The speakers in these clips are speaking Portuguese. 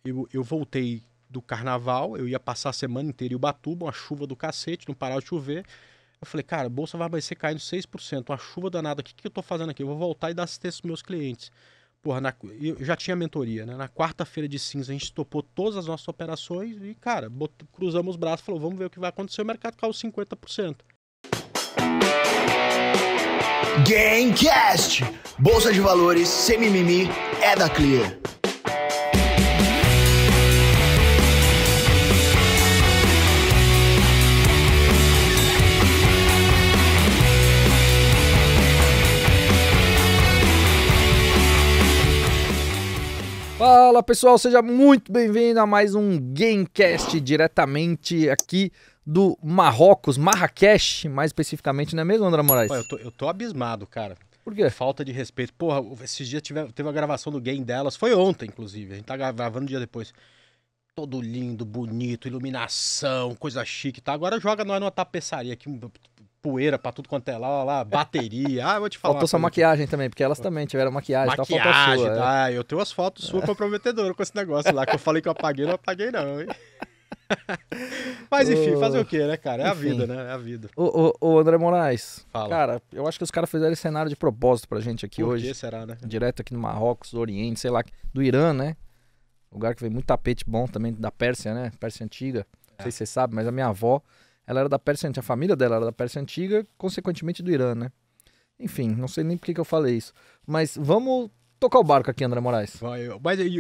eu voltei do carnaval, eu ia passar a semana inteira em Ubatuba, uma chuva do cacete, não parava de chover. Eu falei, cara, a bolsa vai amanhecer caindo 6%, uma chuva danada, o que eu tô fazendo aqui? Eu vou voltar e dar assistência pros meus clientes. Porra, eu já tinha mentoria, né? Na quarta-feira de cinza a gente topou todas as nossas operações e, cara, cruzamos os braços e falou, vamos ver o que vai acontecer. O mercado caiu 50%. Gamecast! Bolsa de valores, sem mimimi, é da Clear. Fala pessoal, seja muito bem-vindo a mais um Gamecast diretamente aqui do Marrakech, mais especificamente, não é mesmo, André Moraes? Pô, eu tô abismado, cara. Por quê? Falta de respeito. Porra, esses dias teve a gravação do Game delas, foi ontem, inclusive. A gente tá gravando um dia depois. Todo lindo, bonito, iluminação, coisa chique, tá? Agora joga nós numa tapeçaria aqui, poeira pra tudo quanto é lá, bateria. Ah, eu vou te falar. Faltou sua maquiagem também, porque elas também tiveram maquiagem, então faltou a sua. Tá? Eu tenho as fotos suas comprometedoras com esse negócio lá, que eu falei que eu apaguei, não apaguei não, hein? Mas enfim, fazer o quê, né, cara? É a vida, né? É a vida. Ô André Moraes, Fala. cara, eu acho que os caras fizeram esse cenário de propósito pra gente aqui Por hoje. que será, né? Direto aqui no Marrocos, do Oriente, sei lá, do Irã, né? Lugar que vem muito tapete bom também, da Pérsia, né? Pérsia Antiga. Não sei se você sabe, mas a minha avó, ela era da Pérsia Antiga, a família dela era da Pérsia Antiga, consequentemente do Irã, né? Enfim, não sei nem por que eu falei isso. Mas vamos tocar o barco aqui, André Moraes. Mas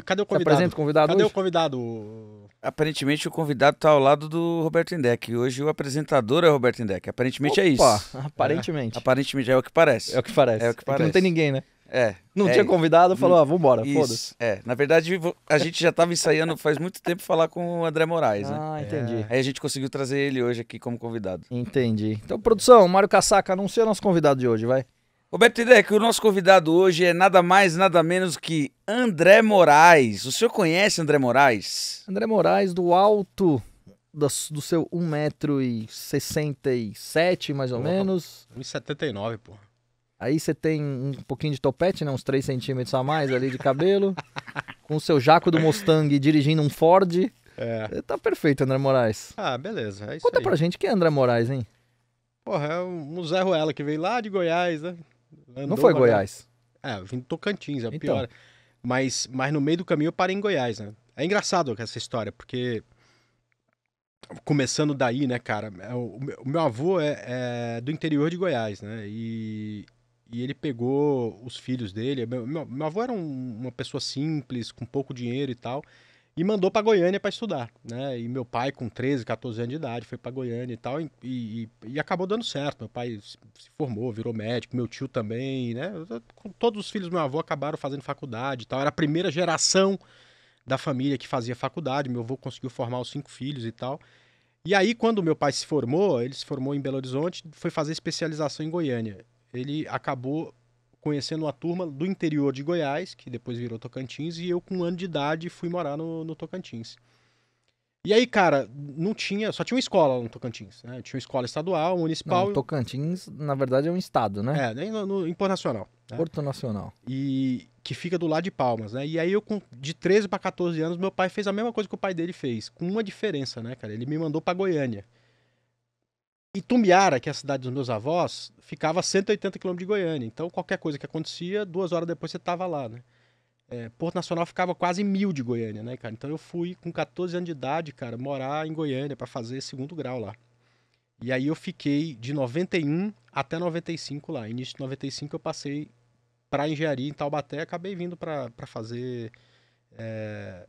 cadê o Você convidado? apresenta o convidado Cadê hoje? o convidado? Aparentemente o convidado tá ao lado do Roberto Indec. Hoje o apresentador é o Roberto Indec. Aparentemente é isso. Aparentemente. Aparentemente é o que parece. É o que parece. É o que Aqui parece. não tem ninguém, né? É. Não tinha convidado, falou, vambora, Isso. foda-se. Na verdade a gente já tava ensaiando faz muito tempo falar com o André Moraes, né? Ah, entendi. Aí a gente conseguiu trazer ele hoje aqui como convidado. Entendi. Então, produção, Mário Casaca, anuncia nosso convidado de hoje, vai. Roberto Indec, o nosso convidado hoje é nada mais, nada menos que André Moraes. O senhor conhece André Moraes? André Moraes, do alto do seu 1,67 m, mais ou menos. 1,79, pô. Aí você tem um pouquinho de topete, né? Uns 3 centímetros a mais ali de cabelo. Com o seu jaco do Mustang dirigindo um Ford. Tá perfeito, André Moraes. Ah, beleza. É isso Conta aí. pra gente quem é André Moraes, hein? Porra, é um Zé Ruela que veio lá de Goiás, né? Não foi Goiás. Vim de Tocantins, é o Então. pior. Mas no meio do caminho eu parei em Goiás, né? É engraçado essa história, porque... Começando daí, né, cara? O meu avô é do interior de Goiás, né? E ele pegou os filhos dele. Meu avô era uma pessoa simples, com pouco dinheiro e tal, e mandou pra Goiânia pra estudar, né? E meu pai, com 13, 14 anos de idade, foi pra Goiânia e tal, e acabou dando certo. Meu pai se formou, virou médico, meu tio também, né? Todos os filhos do meu avô acabaram fazendo faculdade e tal. Era a primeira geração da família que fazia faculdade. Meu avô conseguiu formar os 5 filhos e tal. E aí, quando meu pai se formou, ele se formou em Belo Horizonte, foi fazer especialização em Goiânia. Ele acabou conhecendo uma turma do interior de Goiás, que depois virou Tocantins, e eu, com 1 ano de idade, fui morar no Tocantins. E aí, cara, só tinha uma escola lá no Tocantins, né? Tinha uma escola estadual, municipal. Não, Tocantins, na verdade, é um estado, né? Nem em Porto Nacional. Né? Porto Nacional. E que fica do lado de Palmas, né? E aí de 13 para 14 anos, meu pai fez a mesma coisa que o pai dele fez, com uma diferença, né, cara? Ele me mandou para Goiânia. Itumbiara, que é a cidade dos meus avós, ficava a 180 km de Goiânia. Então, qualquer coisa que acontecia, 2 horas depois você tava lá, né? Porto Nacional ficava quase 1.000 de Goiânia, né, cara? Então eu fui com 14 anos de idade, cara, morar em Goiânia para fazer 2º grau lá. E aí eu fiquei de 91 até 95 lá. Início de 95 eu passei para engenharia em Taubaté, acabei vindo para fazer...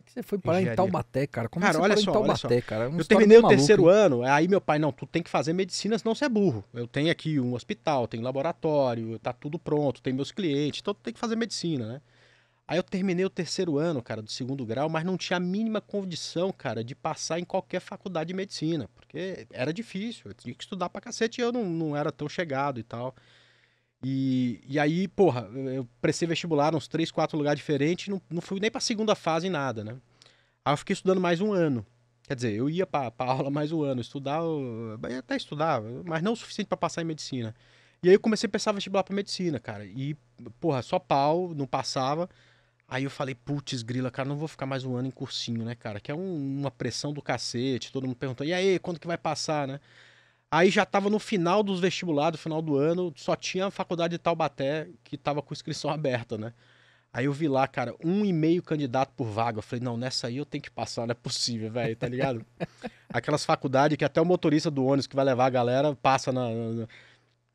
Você foi parar em Taubaté, cara? Como é que você olha parou só, em Taubaté, cara? Eu terminei o terceiro ano, aí meu pai, não, tu tem que fazer medicina, senão você é burro. Eu tenho aqui um hospital, tenho laboratório, tá tudo pronto, tem meus clientes, então tu tem que fazer medicina, né? Aí eu terminei o terceiro ano, cara, do 2º grau, mas não tinha a mínima condição, cara, de passar em qualquer faculdade de medicina, porque era difícil, eu tinha que estudar pra cacete e eu não era tão chegado e tal. E aí, porra, eu prestei vestibular nos 3, 4 lugares diferentes, não fui nem pra 2ª fase em nada, né? Aí eu fiquei estudando mais 1 ano. Quer dizer, eu ia pra aula mais 1 ano, até estudava, mas não o suficiente pra passar em medicina. E aí eu comecei a pensar vestibular pra medicina, cara, e, porra, só pau, não passava. Aí eu falei, putz, grila, cara, não vou ficar mais um ano em cursinho, né, cara? Que é uma pressão do cacete, todo mundo perguntou, e aí, quando que vai passar, né? Aí já tava no final dos vestibulares, no final do ano, só tinha a faculdade de Taubaté que tava com inscrição aberta, né? Aí eu vi lá, cara, 1,5 candidato por vaga. Eu falei, não, nessa aí eu tenho que passar, não é possível, velho, tá ligado? Aquelas faculdades que até o motorista do ônibus que vai levar a galera passa Não,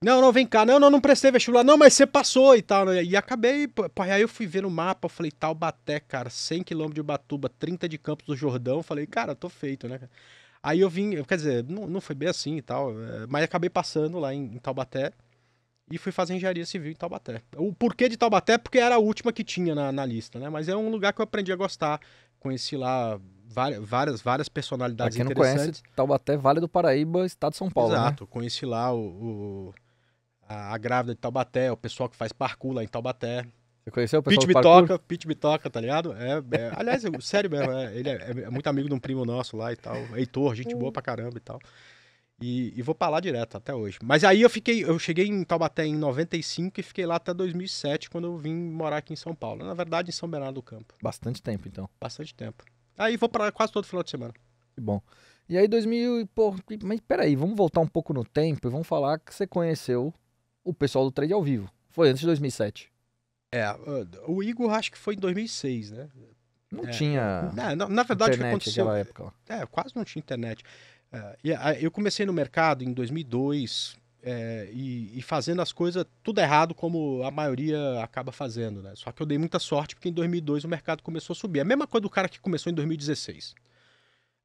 não, vem cá. Não, não, não prestei vestibular. Não, mas você passou e tal, né? E acabei, aí eu fui ver no mapa, eu falei, Taubaté, cara, 100 km de Ubatuba, 30 de Campos do Jordão. Eu falei, cara, tô feito, né? Aí eu vim, quer dizer, não foi bem assim e tal, mas acabei passando lá em Taubaté e fui fazer engenharia civil em Taubaté. O porquê de Taubaté é porque era a última que tinha na lista, né? Mas é um lugar que eu aprendi a gostar. Conheci lá várias Pra personalidades quem não interessantes. conhece, Taubaté, Vale do Paraíba, estado de São Paulo, né? Exato, conheci lá a grávida de Taubaté, o pessoal que faz parkour lá em Taubaté. Você conheceu o pessoal Pete do parkour? Bitoca, Pete Bitoca, tá ligado? Aliás, sério mesmo, ele é muito amigo de um primo nosso lá e tal. Heitor, gente boa pra caramba e tal. E vou pra lá direto até hoje. Mas aí eu cheguei em Taubaté em 95 e fiquei lá até 2007, quando eu vim morar aqui em São Paulo. Na verdade, em São Bernardo do Campo. Bastante tempo, então. Bastante tempo. Aí vou pra lá quase todo final de semana. Que bom. E aí, 2000, pô, mas peraí, vamos voltar um pouco no tempo e vamos falar que você conheceu o pessoal do trade ao vivo. Foi antes de 2007. O Igor acho que foi em 2006, né? Não tinha Na verdade, o que internet aconteceu... naquela época. Lá. Quase não tinha internet. Eu comecei no mercado em 2002 e fazendo as coisas tudo errado, como a maioria acaba fazendo, né? Só que eu dei muita sorte porque em 2002 o mercado começou a subir. A mesma coisa do cara que começou em 2016.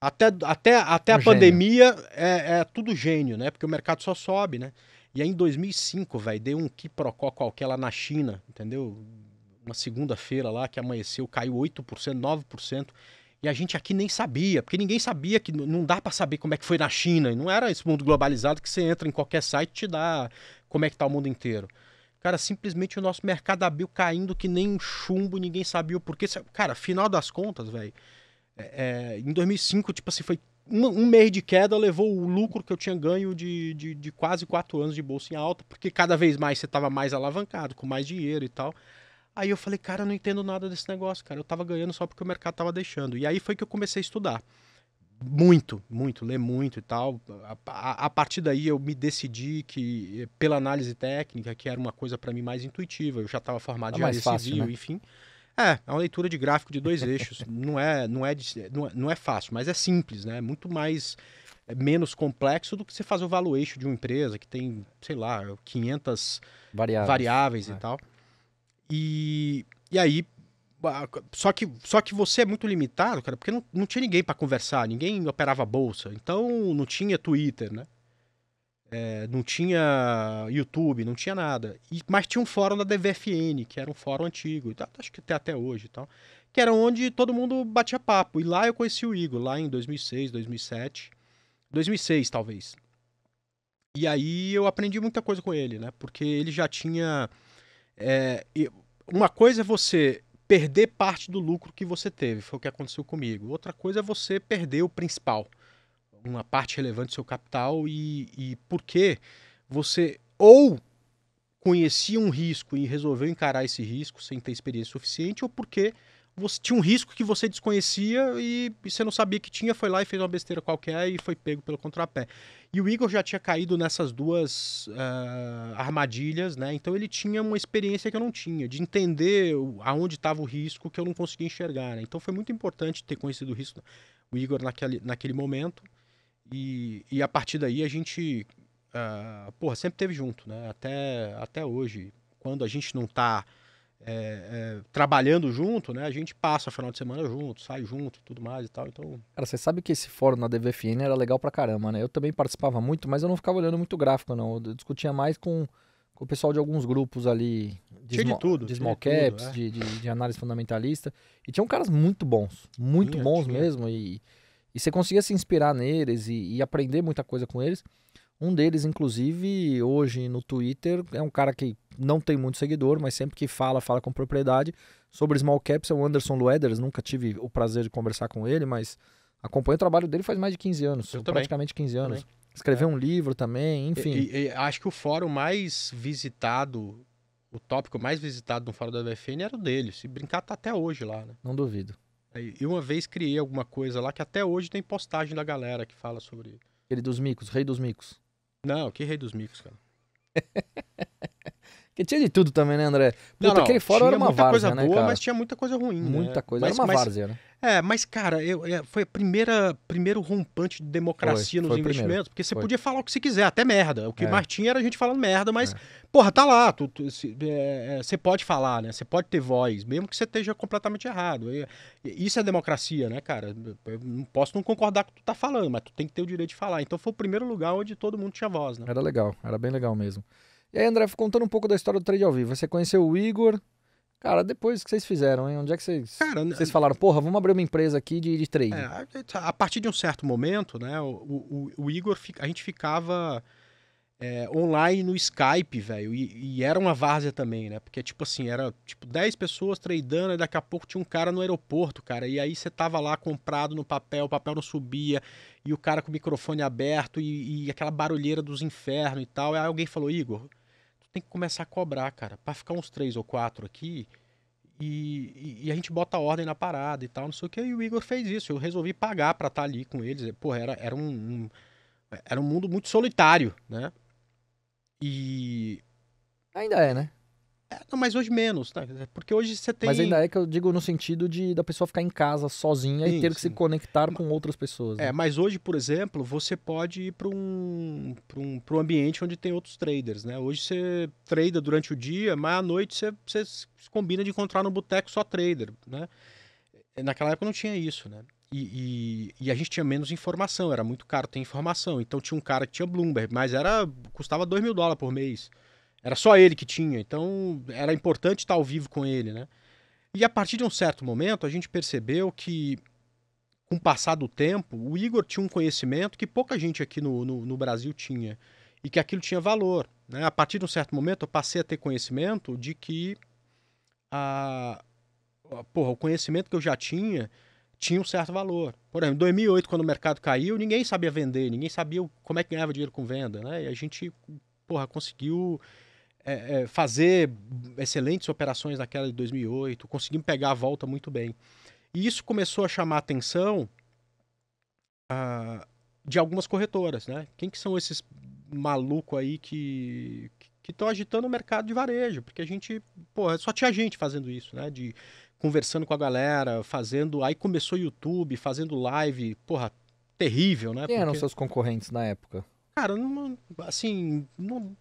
Até a gênio. pandemia é tudo gênio, né? Porque o mercado só sobe, né? E aí em 2005, velho, deu um quiprocó qualquer lá na China, entendeu? Uma segunda-feira lá que amanheceu, caiu 8%, 9%. E a gente aqui nem sabia, porque ninguém sabia que não dá pra saber como é que foi na China. E não era esse mundo globalizado que você entra em qualquer site e te dá como é que tá o mundo inteiro. Cara, simplesmente o nosso mercado abriu caindo que nem um chumbo, ninguém sabia o porquê. Cara, final das contas, velho, em 2005, tipo assim, foi um mês de queda, levou o lucro que eu tinha ganho de quase 4 anos de bolsa em alta, porque cada vez mais você tava mais alavancado, com mais dinheiro e tal. Aí eu falei, cara, eu não entendo nada desse negócio, cara. Eu tava ganhando só porque o mercado tava deixando. E aí foi que eu comecei a estudar. Muito, ler muito e tal. A partir daí eu me decidi que, pela análise técnica, que era uma coisa para mim mais intuitiva. Eu já estava formado em mais área fácil, civil, né? enfim. É uma leitura de gráfico de 2 eixos. Não é fácil, mas é simples, né? Muito mais, menos complexo do que você fazer o valuation de uma empresa que tem, sei lá, 500 variáveis e tal. E aí, só que você é muito limitado, cara, porque não tinha ninguém para conversar, ninguém operava bolsa, então não tinha Twitter, né? Não tinha YouTube, não tinha nada. Mas tinha um fórum da DVFN, que era um fórum antigo, e tal, acho que até hoje e tal, que era onde todo mundo batia papo. E lá eu conheci o Igor, lá em 2006, 2007, 2006 talvez. E aí eu aprendi muita coisa com ele, né? Porque ele já tinha... uma coisa é você perder parte do lucro que você teve, foi o que aconteceu comigo. Outra coisa é você perder o principal, uma parte relevante do seu capital e porque você ou conhecia um risco e resolveu encarar esse risco sem ter experiência suficiente, ou porque você tinha um risco que você desconhecia e você não sabia que tinha, foi lá e fez uma besteira qualquer e foi pego pelo contrapé. E o Igor já tinha caído nessas duas armadilhas, né? Então ele tinha uma experiência que eu não tinha, de entender aonde estava o risco que eu não conseguia enxergar, né? Então foi muito importante ter conhecido o Igor naquele momento. E a partir daí a gente sempre teve junto, né? Até hoje. Quando a gente não tá trabalhando junto, né? A gente passa o final de semana junto, sai junto e tudo mais e tal. Então... Cara, você sabe que esse fórum na DVFN era legal pra caramba, né? Eu também participava muito, mas eu não ficava olhando muito gráfico, não. Eu discutia mais com o pessoal de alguns grupos ali de small caps, de análise fundamentalista. E tinham caras muito bons Tinha. mesmo. E você conseguia se inspirar neles e aprender muita coisa com eles. Um deles, inclusive, hoje no Twitter, é um cara que não tem muito seguidor, mas sempre que fala com propriedade. Sobre small caps é o Anderson Lueders, nunca tive o prazer de conversar com ele, mas acompanho o trabalho dele faz mais de 15 anos, praticamente 15 anos. Escreveu um livro também, enfim. E acho que o fórum mais visitado o tópico mais visitado no fórum da WFN era o dele. Se brincar, tá até hoje lá, né? Não duvido. E uma vez criei alguma coisa lá que até hoje tem postagem da galera que fala sobre... Aquele dos micos, rei dos micos. Não, que rei dos micos, cara. Que tinha de tudo também, né, André? Puta, Não, aquele fórum era tinha uma muita várzea, coisa né, boa, cara? mas tinha muita coisa ruim, Muita né? coisa. Mas, Era uma várzea, né? mas cara, foi a primeiro rompante de democracia nos Foi o investimentos, primeiro. porque você Foi. podia falar o que você quiser, até merda. O que É. mais tinha era a gente falando merda, mas, porra, tá lá. Você pode falar, né? Você pode ter voz, mesmo que você esteja completamente errado. Isso é democracia, né, cara? Eu não posso não concordar com o que tu tá falando, mas tu tem que ter o direito de falar. Então foi o primeiro lugar onde todo mundo tinha voz, né? Era legal, era bem legal mesmo. E aí, André, contando um pouco da história do trade ao vivo. Você conheceu o Igor. Cara, depois que vocês fizeram, hein? Onde é que vocês falaram, porra, vamos abrir uma empresa aqui de trade? A partir de um certo momento, né, o Igor, a gente ficava online no Skype, velho, e era uma várzea também, né, porque, tipo assim, era, 10 pessoas tradando, e daqui a pouco tinha um cara no aeroporto, cara, e aí você tava lá comprado no papel, o papel não subia, e o cara com o microfone aberto, e aquela barulheira dos infernos e tal, e aí alguém falou, Igor, tu tem que começar a cobrar, cara, pra ficar uns 3 ou 4 aqui, e a gente bota a ordem na parada e tal, não sei o que, e o Igor fez isso, eu resolvi pagar pra estar ali com eles, porra, era um mundo muito solitário, né? E. Ainda é, né? Não, mas hoje menos, né? Porque hoje você tem. Mas ainda é que eu digo no sentido da pessoa ficar em casa sozinha e Sim, ter que se sim. conectar com outras pessoas. Né? Mas hoje, por exemplo, você pode ir para um ambiente onde tem outros traders, né? Hoje você trada durante o dia, mas à noite você se combina de encontrar no boteco só trader, né? Naquela época não tinha isso, né? E a gente tinha menos informação, era muito caro ter informação. Então tinha um cara que tinha Bloomberg, mas custava $2.000 por mês. Era só ele que tinha, então era importante estar ao vivo com ele, né? E a partir de um certo momento, a gente percebeu que, com o passar do tempo, o Igor tinha um conhecimento que pouca gente aqui no Brasil tinha, e que aquilo tinha valor, né? A partir de um certo momento, eu passei a ter conhecimento de que o conhecimento que eu já tinha um certo valor. Por exemplo, em 2008, quando o mercado caiu, ninguém sabia vender, ninguém sabia como é que ganhava dinheiro com venda, né? E a gente, conseguiu fazer excelentes operações naquela de 2008, conseguimos pegar a volta muito bem. E isso começou a chamar a atenção de algumas corretoras, né? Quem que são esses malucos aí que estão agitando o mercado de varejo? Porque a gente, só tinha gente fazendo isso, né? Conversando com a galera, fazendo... Aí começou o YouTube, fazendo live, terrível, né? Quem eram seus concorrentes na época? Cara, assim,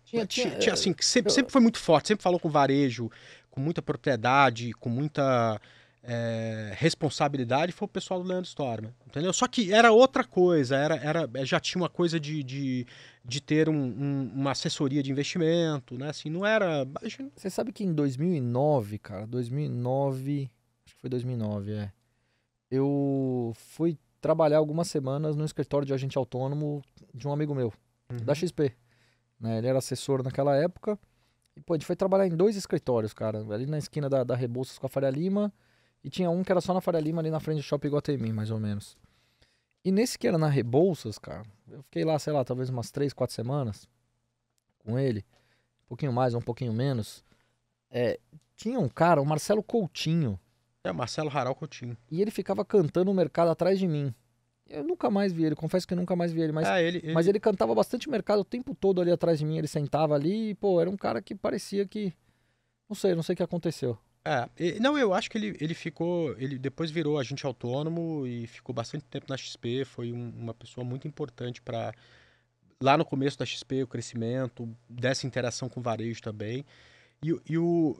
Tinha, assim, sempre foi muito forte, sempre falou com varejo, com muita propriedade, com muita responsabilidade, foi o pessoal do Leandro Stormer, entendeu? Só que era outra coisa, já tinha uma coisa de ter uma assessoria de investimento, né? Assim, não era... Você sabe que em 2009, cara, 2009, acho que foi 2009, eu fui trabalhar algumas semanas no escritório de agente autônomo de um amigo meu, da XP. Né? Ele era assessor naquela época. E, a gente foi trabalhar em 2 escritórios, cara. Ali na esquina da Rebouças com a Faria Lima. E tinha um que era só na Faria Lima, ali na frente do Shopping Iguatemi, mais ou menos. E nesse que era na Rebouças, cara, eu fiquei lá, sei lá, talvez umas 3, 4 semanas com ele. Um pouquinho mais, um pouquinho menos. Tinha um cara, o Marcelo Coutinho. Marcelo Haral Coutinho. E ele ficava cantando o mercado atrás de mim. Eu nunca mais vi ele, confesso que eu nunca mais vi ele. Mas ele cantava bastante mercado o tempo todo ali atrás de mim. Ele sentava ali e, era um cara que parecia que... Não sei o que aconteceu. Não, eu acho que ele ficou... Ele depois virou agente autônomo e ficou bastante tempo na XP. Foi uma pessoa muito importante para... Lá no começo da XP, o crescimento, dessa interação com o varejo também. E o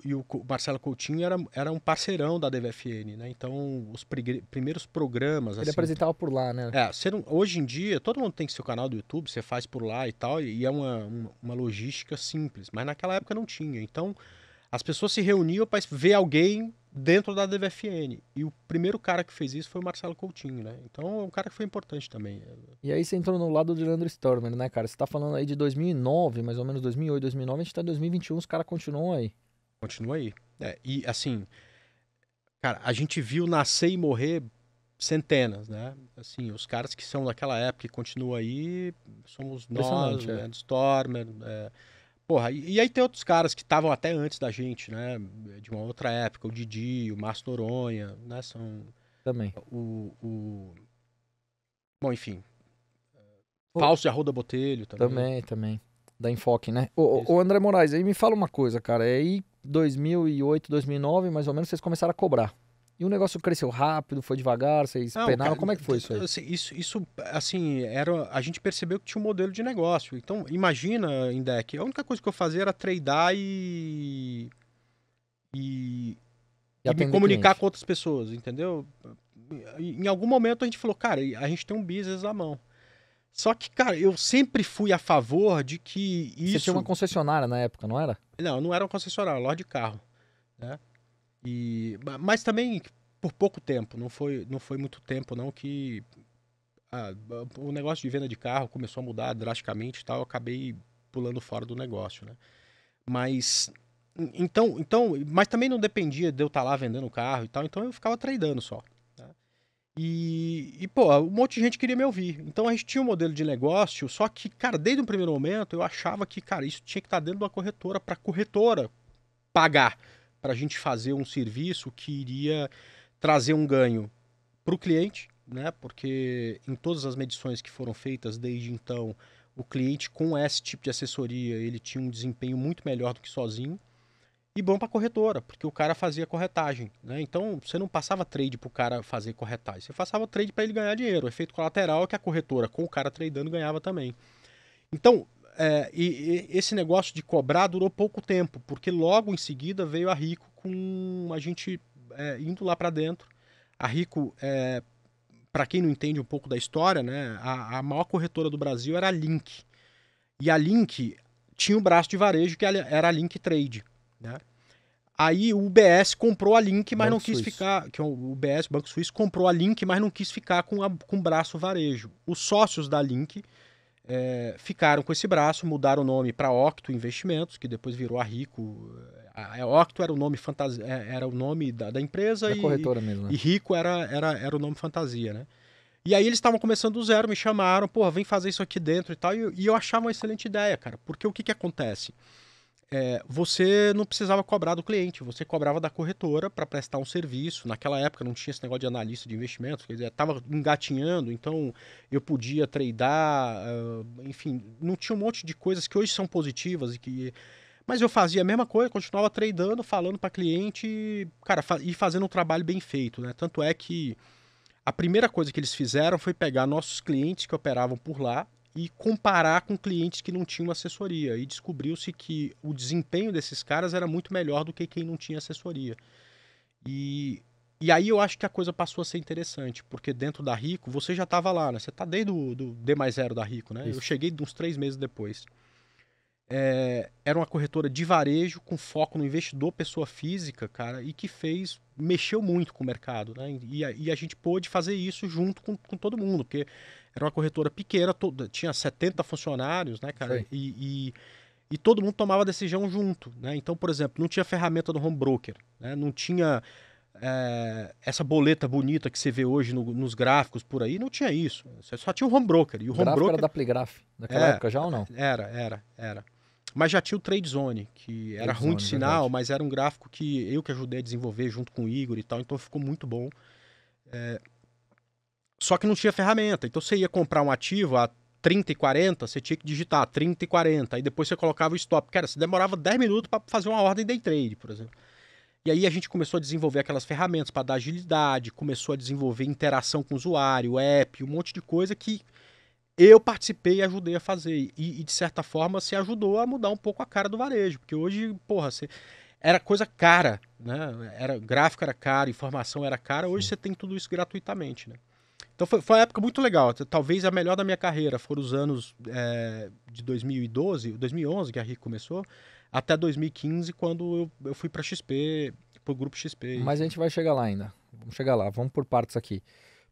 Marcelo Coutinho era um parceirão da DVFN, né? Então, os primeiros programas... Ele apresentava por lá, né? Hoje em dia, todo mundo tem seu canal do YouTube, você faz por lá e tal, e é uma logística simples. Mas naquela época não tinha. Então, as pessoas se reuniam para ver alguém dentro da DVFN. E o primeiro cara que fez isso foi o Marcelo Coutinho, né? Então, é um cara que foi importante também. E aí você entrou no lado do Leandro Stormer, né, cara? Você tá falando aí de 2009, mais ou menos 2008, 2009, a gente tá em 2021, os caras continuam aí. Continua aí. E, assim, cara, a gente viu nascer e morrer centenas, né? Assim, os caras que são daquela época e continuam aí, somos nós, Leandro Stormer, Porra, e aí tem outros caras que estavam até antes da gente, né? De uma outra época, o Didi, o Márcio Noronha, né? São Também. Bom, enfim. Ô, Fausto de Arruda Botelho também. Também. Da Enfoque, né? Ô, André Moraes, aí me fala uma coisa, cara. Aí 2008, 2009, mais ou menos, vocês começaram a cobrar. E o negócio cresceu rápido, foi devagar, vocês Não, penaram. cara, Como é que foi isso aí? Isso, assim, a gente percebeu que tinha um modelo de negócio. Então, imagina, Indec, a única coisa que eu fazia era tradar e me atender comunicar cliente. com outras pessoas, entendeu? Em algum momento a gente falou, cara, a gente tem um business na mão. Só que, cara, eu sempre fui a favor de que Você tinha uma concessionária na época, não era? Não era um concessionário, era loja de carro, né? Mas também por pouco tempo, não foi muito tempo não que o negócio de venda de carro começou a mudar drasticamente e tal, eu acabei pulando fora do negócio, né? Mas mas também não dependia de eu estar lá vendendo o carro e tal, então eu ficava tradando só. Né? Pô, um monte de gente queria me ouvir. Então a gente tinha um modelo de negócio, só que, cara, desde o primeiro momento eu achava que, cara, isso tinha que estar dentro da corretora para a corretora pagar para a gente fazer um serviço que iria trazer um ganho para o cliente, né? Porque em todas as medições que foram feitas desde então, o cliente com esse tipo de assessoria ele tinha um desempenho muito melhor do que sozinho. E bom para a corretora, porque o cara fazia corretagem, né? Então você não passava trade para o cara fazer corretagem, você passava trade para ele ganhar dinheiro. O efeito colateral é que a corretora com o cara tradando ganhava também. Então, esse negócio de cobrar durou pouco tempo, porque logo em seguida veio a Rico com a gente indo lá para dentro. A Rico, para quem não entende um pouco da história, né, a maior corretora do Brasil era a Link. E a Link tinha um braço de varejo que era a Link Trade. Né? Aí o UBS comprou a Link, mas Banco não quis Suíço. ficar. Que o UBS, Banco Suíço, comprou a Link, mas não quis ficar com o braço varejo. Os sócios da Link ficaram com esse braço, mudaram o nome para Octo Investimentos, que depois virou a Rico. A Octo era o nome fantasia, era o nome da empresa Da corretora mesmo, né? e Rico era o nome fantasia, né? E aí eles estavam começando do zero, me chamaram, porra, vem fazer isso aqui dentro e tal, e eu achava uma excelente ideia, cara, porque o que acontece? Você não precisava cobrar do cliente, você cobrava da corretora para prestar um serviço. Naquela época não tinha esse negócio de analista de investimentos, quer dizer, estava engatinhando, então eu podia tradar, enfim, não tinha um monte de coisas que hoje são positivas mas eu fazia a mesma coisa, continuava tradando, falando para cliente, cara, e fazendo um trabalho bem feito, né? Tanto é que a primeira coisa que eles fizeram foi pegar nossos clientes que operavam por lá e comparar com clientes que não tinham assessoria. E descobriu-se que o desempenho desses caras era muito melhor do que quem não tinha assessoria. E aí eu acho que a coisa passou a ser interessante, porque dentro da Rico, você já estava lá, né? Você está desde o D+0 da Rico, né? Isso. Eu cheguei uns 3 meses depois. Era uma corretora de varejo com foco no investidor, pessoa física, cara, e que mexeu muito com o mercado, né? E a gente pôde fazer isso junto com todo mundo, porque era uma corretora pequena, tinha 70 funcionários, né, cara? E todo mundo tomava decisão junto, né? Então, por exemplo, não tinha ferramenta do home broker, né? Não tinha essa boleta bonita que você vê hoje nos gráficos por aí, não tinha isso. Você só tinha o home broker. E o home gráfico broker era da Pligraph, naquela época já ou não? Era. Mas já tinha o Trade Zone, que era ruim de sinal, verdade. mas era um gráfico que eu que ajudei a desenvolver junto com o Igor e tal, então ficou muito bom. Só que não tinha ferramenta, então você ia comprar um ativo a 30 e 40, você tinha que digitar 30 e 40, aí depois você colocava o stop. Cara, você demorava 10 minutos para fazer uma ordem day trade, por exemplo. E aí a gente começou a desenvolver aquelas ferramentas para dar agilidade, começou a desenvolver interação com o usuário, app, um monte de coisa que eu participei e ajudei a fazer. E de certa forma, se ajudou a mudar um pouco a cara do varejo. Porque hoje, porra, era coisa cara, né? Gráfico era caro, informação era cara. Hoje você tem tudo isso gratuitamente, né? Então foi uma época muito legal. Talvez a melhor da minha carreira foram os anos de 2011, que a RIC começou, até 2015, quando eu fui para XP, pro Grupo XP. Mas a gente vai chegar lá ainda. Vamos chegar lá, vamos por partes aqui.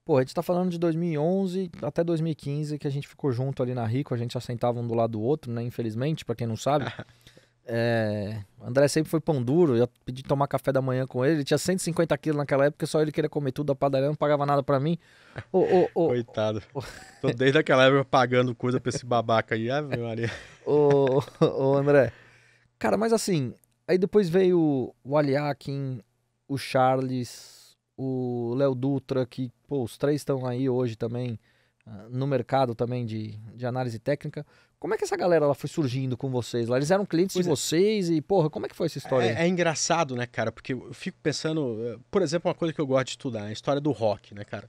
Pô, a gente tá falando de 2011 até 2015, que a gente ficou junto ali na Rico, a gente já sentava um do lado do outro, né? Infelizmente, pra quem não sabe. André sempre foi pão duro, eu pedi tomar café da manhã com ele tinha 150 quilos naquela época, só ele queria comer tudo da padaria, não pagava nada pra mim. Coitado. Tô desde aquela época pagando coisa pra esse babaca aí, Ave Maria. Ô, André, Cara, mas assim, aí depois veio o Aliakin, o Charles, o Léo Dutra, que, pô, os três estão aí hoje também no mercado também de análise técnica. Como é que essa galera ela foi surgindo com vocês lá? Eles eram clientes Pois de é. vocês e, porra, como é que foi essa história aí? É engraçado, né, cara? Porque eu fico pensando, por exemplo, uma coisa que eu gosto de estudar, a história do rock, né, cara?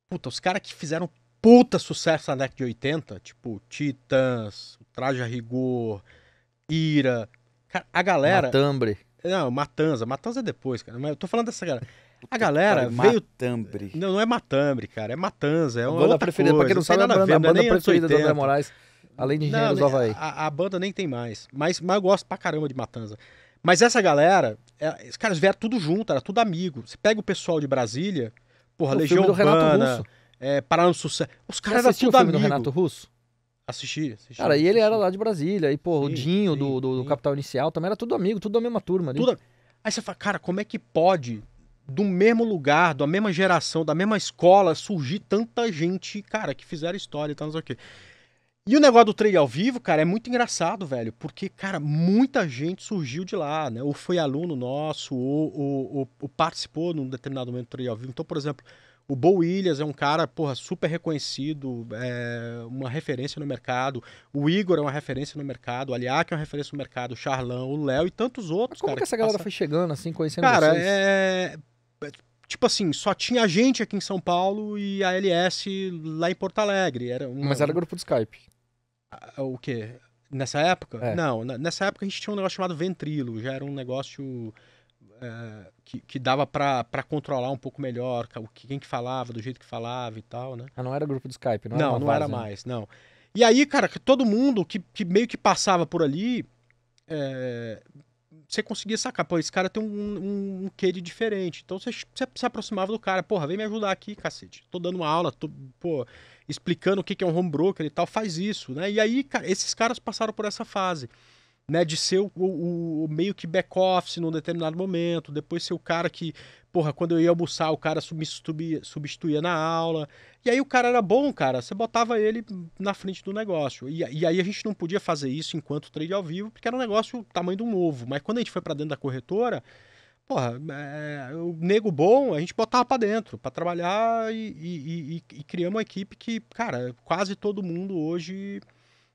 Puta, os caras que fizeram puta sucesso na década de 80, tipo Titãs, Traje a Rigor, Ira. Cara, a galera. Matambre. Não, Matanza é depois, cara. Mas eu tô falando dessa galera. A galera Pariu, veio. Matambre. Não é Matambre, cara. É Matanza. É A uma banda outra preferida, pra coisa. quem não Não tem sabe, nada a ver, a não é banda nem anos preferida do André 80. Moraes, além de Engenheiros do Não, Havaí. a banda nem tem mais. Mas eu gosto pra caramba de Matanza. Mas essa galera, os caras vieram tudo junto, era tudo amigo. Você pega o pessoal de Brasília, porra, O Legião filme do Renato Urbana, Russo. Parada no Sucesso. Os Você caras eram assistiu o tudo filme do amigo. Renato Russo? Assisti. Cara, e ele era lá de Brasília. E, pô, o Sim, Dinho sim, do sim. Capital Inicial também era tudo amigo, tudo da mesma turma ali. Tudo. Aí você fala, cara, como é que pode, do mesmo lugar, da mesma geração, da mesma escola, surgir tanta gente, cara, que fizeram história e tal, não sei o quê. E o negócio do trade ao vivo, cara, é muito engraçado, velho, porque, cara, muita gente surgiu de lá, né? Ou foi aluno nosso, ou participou num determinado momento do trade ao vivo. Então, por exemplo, o Bo Williams é um cara, porra, super reconhecido, uma referência no mercado. O Igor é uma referência no mercado, o Aliak é uma referência no mercado, o Charlão, o Léo e tantos Mas outros, como cara. que essa galera foi chegando, assim, conhecendo Cara, vocês? tipo assim, só tinha a gente aqui em São Paulo e a LS lá em Porto Alegre. Mas era grupo do Skype. O quê? Nessa época? É. Não, nessa época a gente tinha um negócio chamado Ventrilo, já era um negócio que dava pra controlar um pouco melhor quem que falava, do jeito que falava e tal, né? Ah, não era grupo do Skype, não era Não, uma não era várzea, né? mais, não. E aí, cara, todo mundo que meio que passava por ali, você conseguia sacar, pô, esse cara tem um quê de diferente. Então você se aproximava do cara, porra, vem me ajudar aqui, cacete. Tô dando uma aula, pô, explicando o que é um home broker e tal, faz isso, né? E aí, cara, esses caras passaram por essa fase, né? De ser o meio que back-office num determinado momento, depois ser o cara que, porra, quando eu ia almoçar, o cara substituía na aula. E aí o cara era bom, cara, você botava ele na frente do negócio. E aí a gente não podia fazer isso enquanto trade ao vivo, porque era um negócio tamanho de um ovo. Mas quando a gente foi pra dentro da corretora, porra, o nego bom, a gente botava pra dentro, pra trabalhar e criamos uma equipe que, cara, quase todo mundo hoje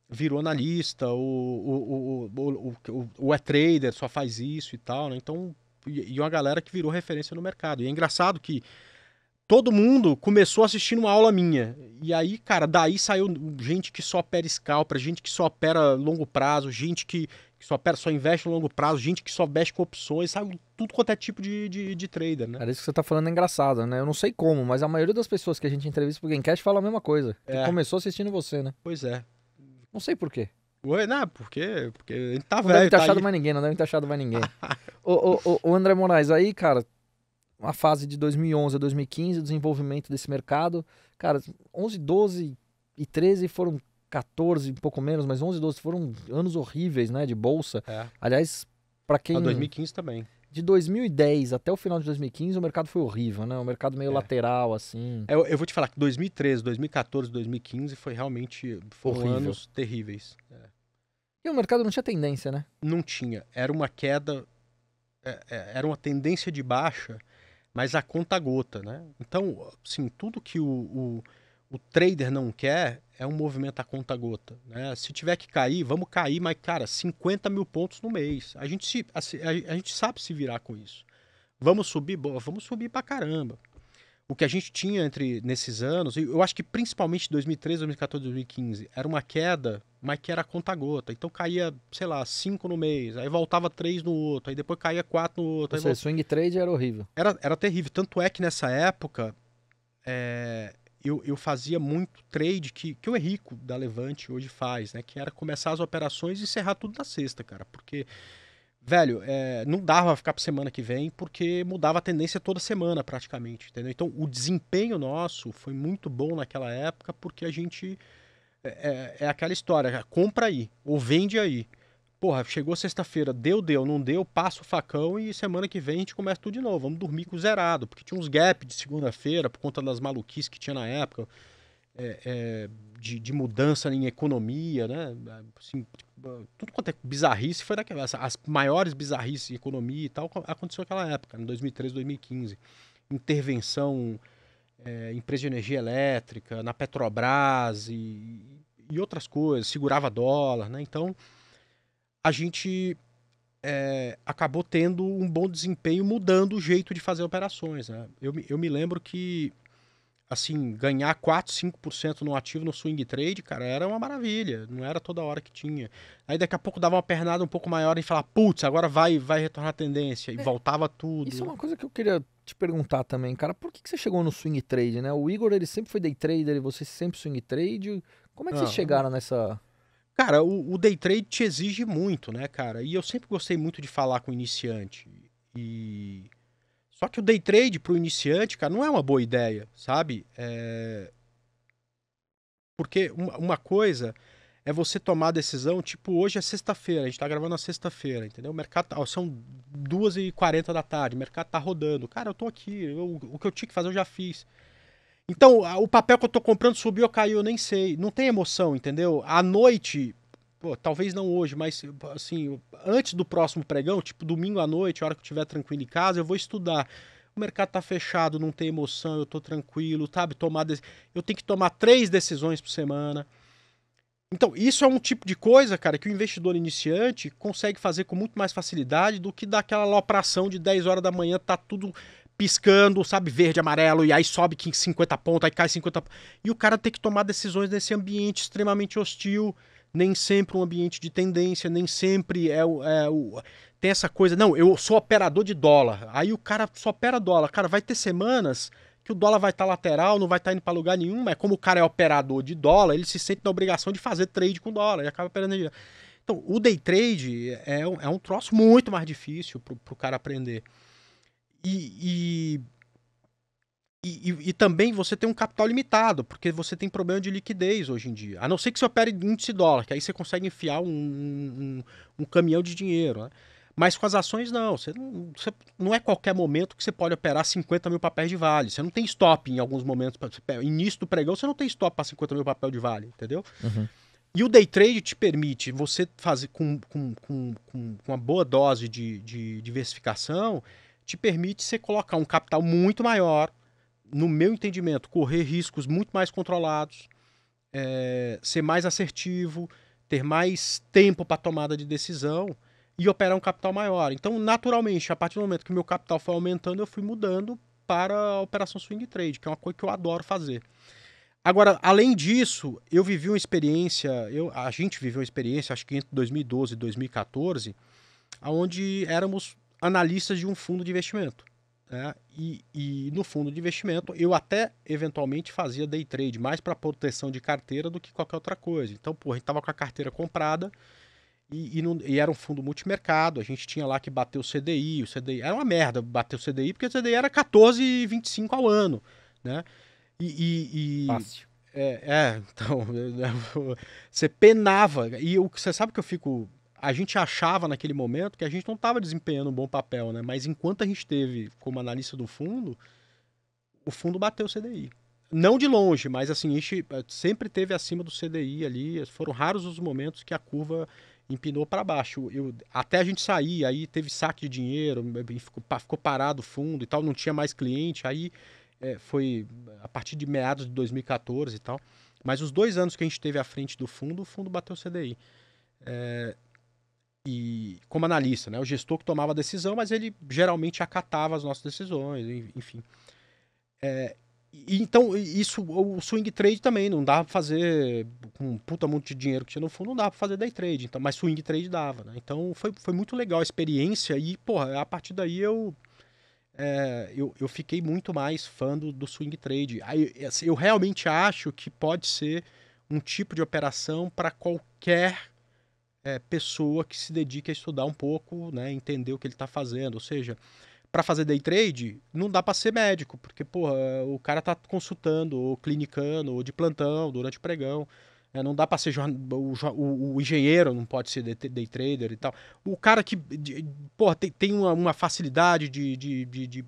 virou analista, o trader só faz isso e tal, né? Então, e uma galera que virou referência no mercado. E é engraçado que todo mundo começou assistindo uma aula minha. E aí, cara, daí saiu gente que só opera scalper, gente que só opera longo prazo, gente que só investe no longo prazo, gente que só mexe com opções, sabe? Tudo quanto é tipo de trader, né? Cara, isso que você tá falando é engraçado, né? Eu não sei como, mas a maioria das pessoas que a gente entrevista pro Gamecast fala a mesma coisa. Que começou assistindo você, né? Pois é. Não sei por quê. Ué, não, porque a gente tá Não velho, deve ter tá achado aí. mais ninguém, não deve ter achado mais ninguém. Ô, André Moraes, aí, cara, uma fase de 2011 a 2015, o desenvolvimento desse mercado, cara, 11, 12 e 13 foram 14, um pouco menos, mas 11 e 12 foram anos horríveis, né, de bolsa. Aliás, pra quem... 2015 também. De 2010 até o final de 2015, o mercado foi horrível, né? Um mercado meio lateral, assim. Eu vou te falar que 2013, 2014, 2015 foram Horrível. anos terríveis. E o mercado não tinha tendência, né? Não tinha. Era uma queda, era uma tendência de baixa, mas a conta gota, né? Então, assim, tudo que o trader não quer é um movimento a conta gota, né? Se tiver que cair, vamos cair, mas, cara, 50 mil pontos no mês. A gente sabe se virar com isso. Vamos subir? Boa, vamos subir pra caramba. O que a gente tinha nesses anos, eu acho que principalmente 2013, 2014, 2015, era uma queda, mas que era conta-gota. Então caía, sei lá, 5 no mês, aí voltava 3 no outro, aí depois caía 4 no outro. Ou seja, swing trade era horrível. Era terrível. Tanto é que nessa época eu fazia muito trade que o Henrico da Levante hoje faz, né? Que era começar as operações e encerrar tudo na sexta, cara. Porque, velho, não dava pra ficar pra semana que vem, porque mudava a tendência toda semana, praticamente, entendeu? Então, o desempenho nosso foi muito bom naquela época, porque a gente... É aquela história, compra aí, ou vende aí. Porra, chegou sexta-feira, deu, não deu, passa o facão e semana que vem a gente começa tudo de novo. Vamos dormir com zerado, porque tinha uns gap de segunda-feira, por conta das maluquices que tinha na época. de mudança em economia, né? Assim, tudo quanto é bizarrice foi daquelas. As maiores bizarrices em economia e tal aconteceu naquela época, em 2013, 2015. Intervenção empresa de energia elétrica, na Petrobras e outras coisas, segurava dólar, né? Então, a gente acabou tendo um bom desempenho mudando o jeito de fazer operações, né? Eu me lembro que, assim, ganhar 4, 5% no ativo no swing trade, cara, era uma maravilha, não era toda hora que tinha. Aí daqui a pouco dava uma pernada um pouco maior e falava, putz, agora vai retornar a tendência, e voltava tudo. Isso é uma coisa que eu queria te perguntar também, cara. Por que você chegou no swing trade, né? O Igor, ele sempre foi day trader e você sempre swing trade. Como é que vocês chegaram nessa... Cara, o day trade te exige muito, né, cara? E eu sempre gostei muito de falar com iniciante. Só que o day trade pro iniciante, cara, não é uma boa ideia, sabe? Porque uma coisa é você tomar a decisão, tipo, hoje é sexta-feira, a gente tá gravando na sexta-feira, entendeu? O mercado são 2h40 da tarde, o mercado tá rodando. Cara, eu tô aqui, o que eu tinha que fazer eu já fiz. Então, o papel que eu tô comprando subiu ou caiu, eu nem sei. Não tem emoção, entendeu? À noite, pô, talvez não hoje, mas assim, antes do próximo pregão, tipo domingo à noite, a hora que eu estiver tranquilo em casa, eu vou estudar. O mercado tá fechado, não tem emoção, eu tô tranquilo, sabe? Eu tenho que tomar 3 decisões por semana. Então, isso é um tipo de coisa, cara, que o investidor iniciante consegue fazer com muito mais facilidade do que daquela alopração de 10 horas da manhã, tá tudo piscando, sabe, verde, amarelo, e aí sobe 50 pontos, aí cai 50 pontos. E o cara tem que tomar decisões nesse ambiente extremamente hostil, nem sempre um ambiente de tendência, nem sempre tem essa coisa, não, eu sou operador de dólar, aí o cara só opera dólar. Cara, vai ter semanas que o dólar vai estar lateral, não vai estar indo para lugar nenhum, mas como o cara é operador de dólar, ele se sente na obrigação de fazer trade com dólar e acaba operando. Então, o day trade é um troço muito mais difícil pro cara aprender. E também você tem um capital limitado, porque você tem problema de liquidez hoje em dia. A não ser que você opere índice dólar, que aí você consegue enfiar um caminhão de dinheiro, né? Mas com as ações, não. Você não é qualquer momento que você pode operar 50 mil papéis de vale. Você não tem stop em alguns momentos. Início do pregão, você não tem stop para 50 mil papéis de vale, entendeu? Uhum. E o day trade te permite você fazer com uma boa dose de diversificação, te permite você colocar um capital muito maior, no meu entendimento, correr riscos muito mais controlados, ser mais assertivo, ter mais tempo para tomada de decisão e operar um capital maior. Então, naturalmente, a partir do momento que o meu capital foi aumentando, eu fui mudando para a operação swing trade, que é uma coisa que eu adoro fazer. Agora, além disso, eu vivi uma experiência, a gente viveu uma experiência, acho que entre 2012 e 2014, onde éramos analistas de um fundo de investimento. Né? E no fundo de investimento, eu até eventualmente fazia day trade, mais para proteção de carteira do que qualquer outra coisa. Então, pô, a gente estava com a carteira comprada e era um fundo multimercado, a gente tinha lá que bater o CDI era uma merda bater o CDI, porque o CDI era 14,25 ao ano, né? Fácil. Então, você penava, e você sabe que a gente achava naquele momento que a gente não estava desempenhando um bom papel, né? Mas enquanto a gente teve como analista do fundo, o fundo bateu o CDI. Não de longe, mas assim, a gente sempre teve acima do CDI ali, foram raros os momentos que a curva empinou para baixo. Até a gente sair, aí teve saque de dinheiro, ficou parado o fundo e tal, não tinha mais cliente, aí foi a partir de meados de 2014 e tal. Mas os 2 anos que a gente teve à frente do fundo, o fundo bateu o CDI. E como analista, né? O gestor que tomava a decisão, mas ele geralmente acatava as nossas decisões, enfim. Então, isso, o swing trade também, não dava pra fazer com um puta monte de dinheiro que tinha no fundo, não dava pra fazer day trade, então, mas swing trade dava, né? Então, foi muito legal a experiência e, porra, a partir daí eu fiquei muito mais fã do swing trade. Aí, assim, eu realmente acho que pode ser um tipo de operação para qualquer pessoa que se dedique a estudar um pouco, né, entender o que ele está fazendo. Ou seja, para fazer day trade, não dá para ser médico, porque porra, o cara tá consultando, ou clinicando, ou de plantão durante o pregão. Não dá para ser o engenheiro, não pode ser day trader e tal. O cara que porra, tem uma facilidade de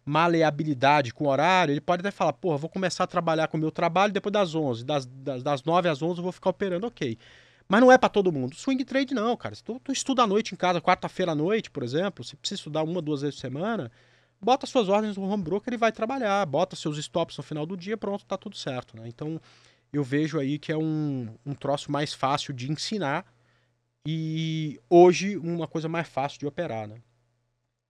maleabilidade com o horário, ele pode até falar, porra, vou começar a trabalhar com o meu trabalho depois das 11, das 9 às 11 eu vou ficar operando, ok. Mas não é pra todo mundo. Swing trade não, cara. Se tu estuda à noite em casa, quarta-feira à noite, por exemplo, se precisa estudar 1, 2 vezes por semana, bota suas ordens no home broker e vai trabalhar, bota seus stops no final do dia, pronto, tá tudo certo, né? Então, eu vejo aí que é um troço mais fácil de ensinar e hoje uma coisa mais fácil de operar, né?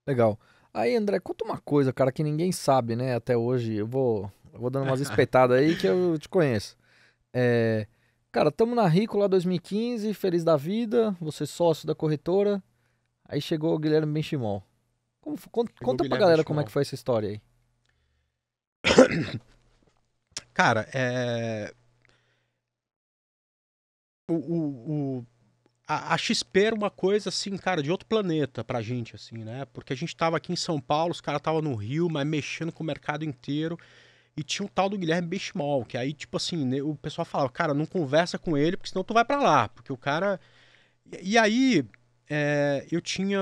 Legal. Aí, André, conta uma coisa, cara, que ninguém sabe, né, até hoje. Eu vou dando umas espeitadas aí que eu te conheço. Cara, tamo na Rico lá 2015, feliz da vida, você sócio da corretora. Aí chegou o Guilherme Benchimol. Conta pra galera como é que foi essa história aí. Cara, a XP era uma coisa, assim, cara, de outro planeta pra gente, assim, né? Porque a gente tava aqui em São Paulo, os caras estavam no Rio, mas mexendo com o mercado inteiro. E tinha um tal do Guilherme Benchimol, que aí, tipo assim, né, o pessoal falava, cara, não conversa com ele, porque senão tu vai pra lá. Porque o cara... E aí, eu tinha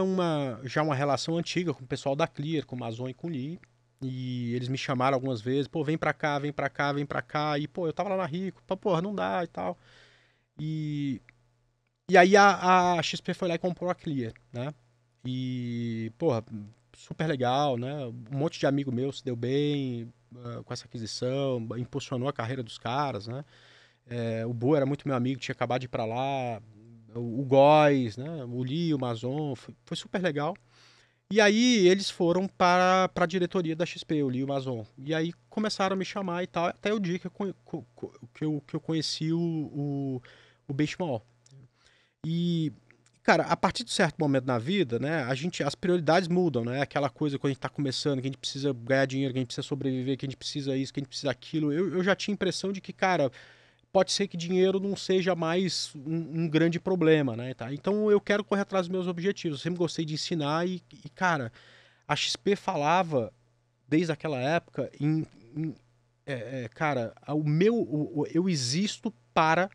já uma relação antiga com o pessoal da Clear, com o Mazon e com o Lee. E eles me chamaram algumas vezes, pô, vem pra cá, vem pra cá, vem pra cá. E, pô, eu tava lá na Rico, porra, não dá e tal. E aí a XP foi lá e comprou a Clear, né? E, porra, super legal, né? Um monte de amigo meu se deu bem com essa aquisição, impulsionou a carreira dos caras, né? O Bo era muito meu amigo, tinha acabado de ir pra lá, o Góis, né? O Lee, o Mazon, foi super legal. E aí eles foram para a diretoria da XP, o Lee e o Mazon. E aí começaram a me chamar e tal, até o dia que eu conheci o Benchimol. E, cara, a partir de certo momento na vida, né, as prioridades mudam, né? Aquela coisa quando a gente tá começando, que a gente precisa ganhar dinheiro, que a gente precisa sobreviver, que a gente precisa isso, que a gente precisa aquilo. Eu já tinha a impressão de que, cara, pode ser que dinheiro não seja mais um grande problema, né? Tá? Então eu quero correr atrás dos meus objetivos. Eu sempre gostei de ensinar cara, a XP falava, desde aquela época, cara, eu existo para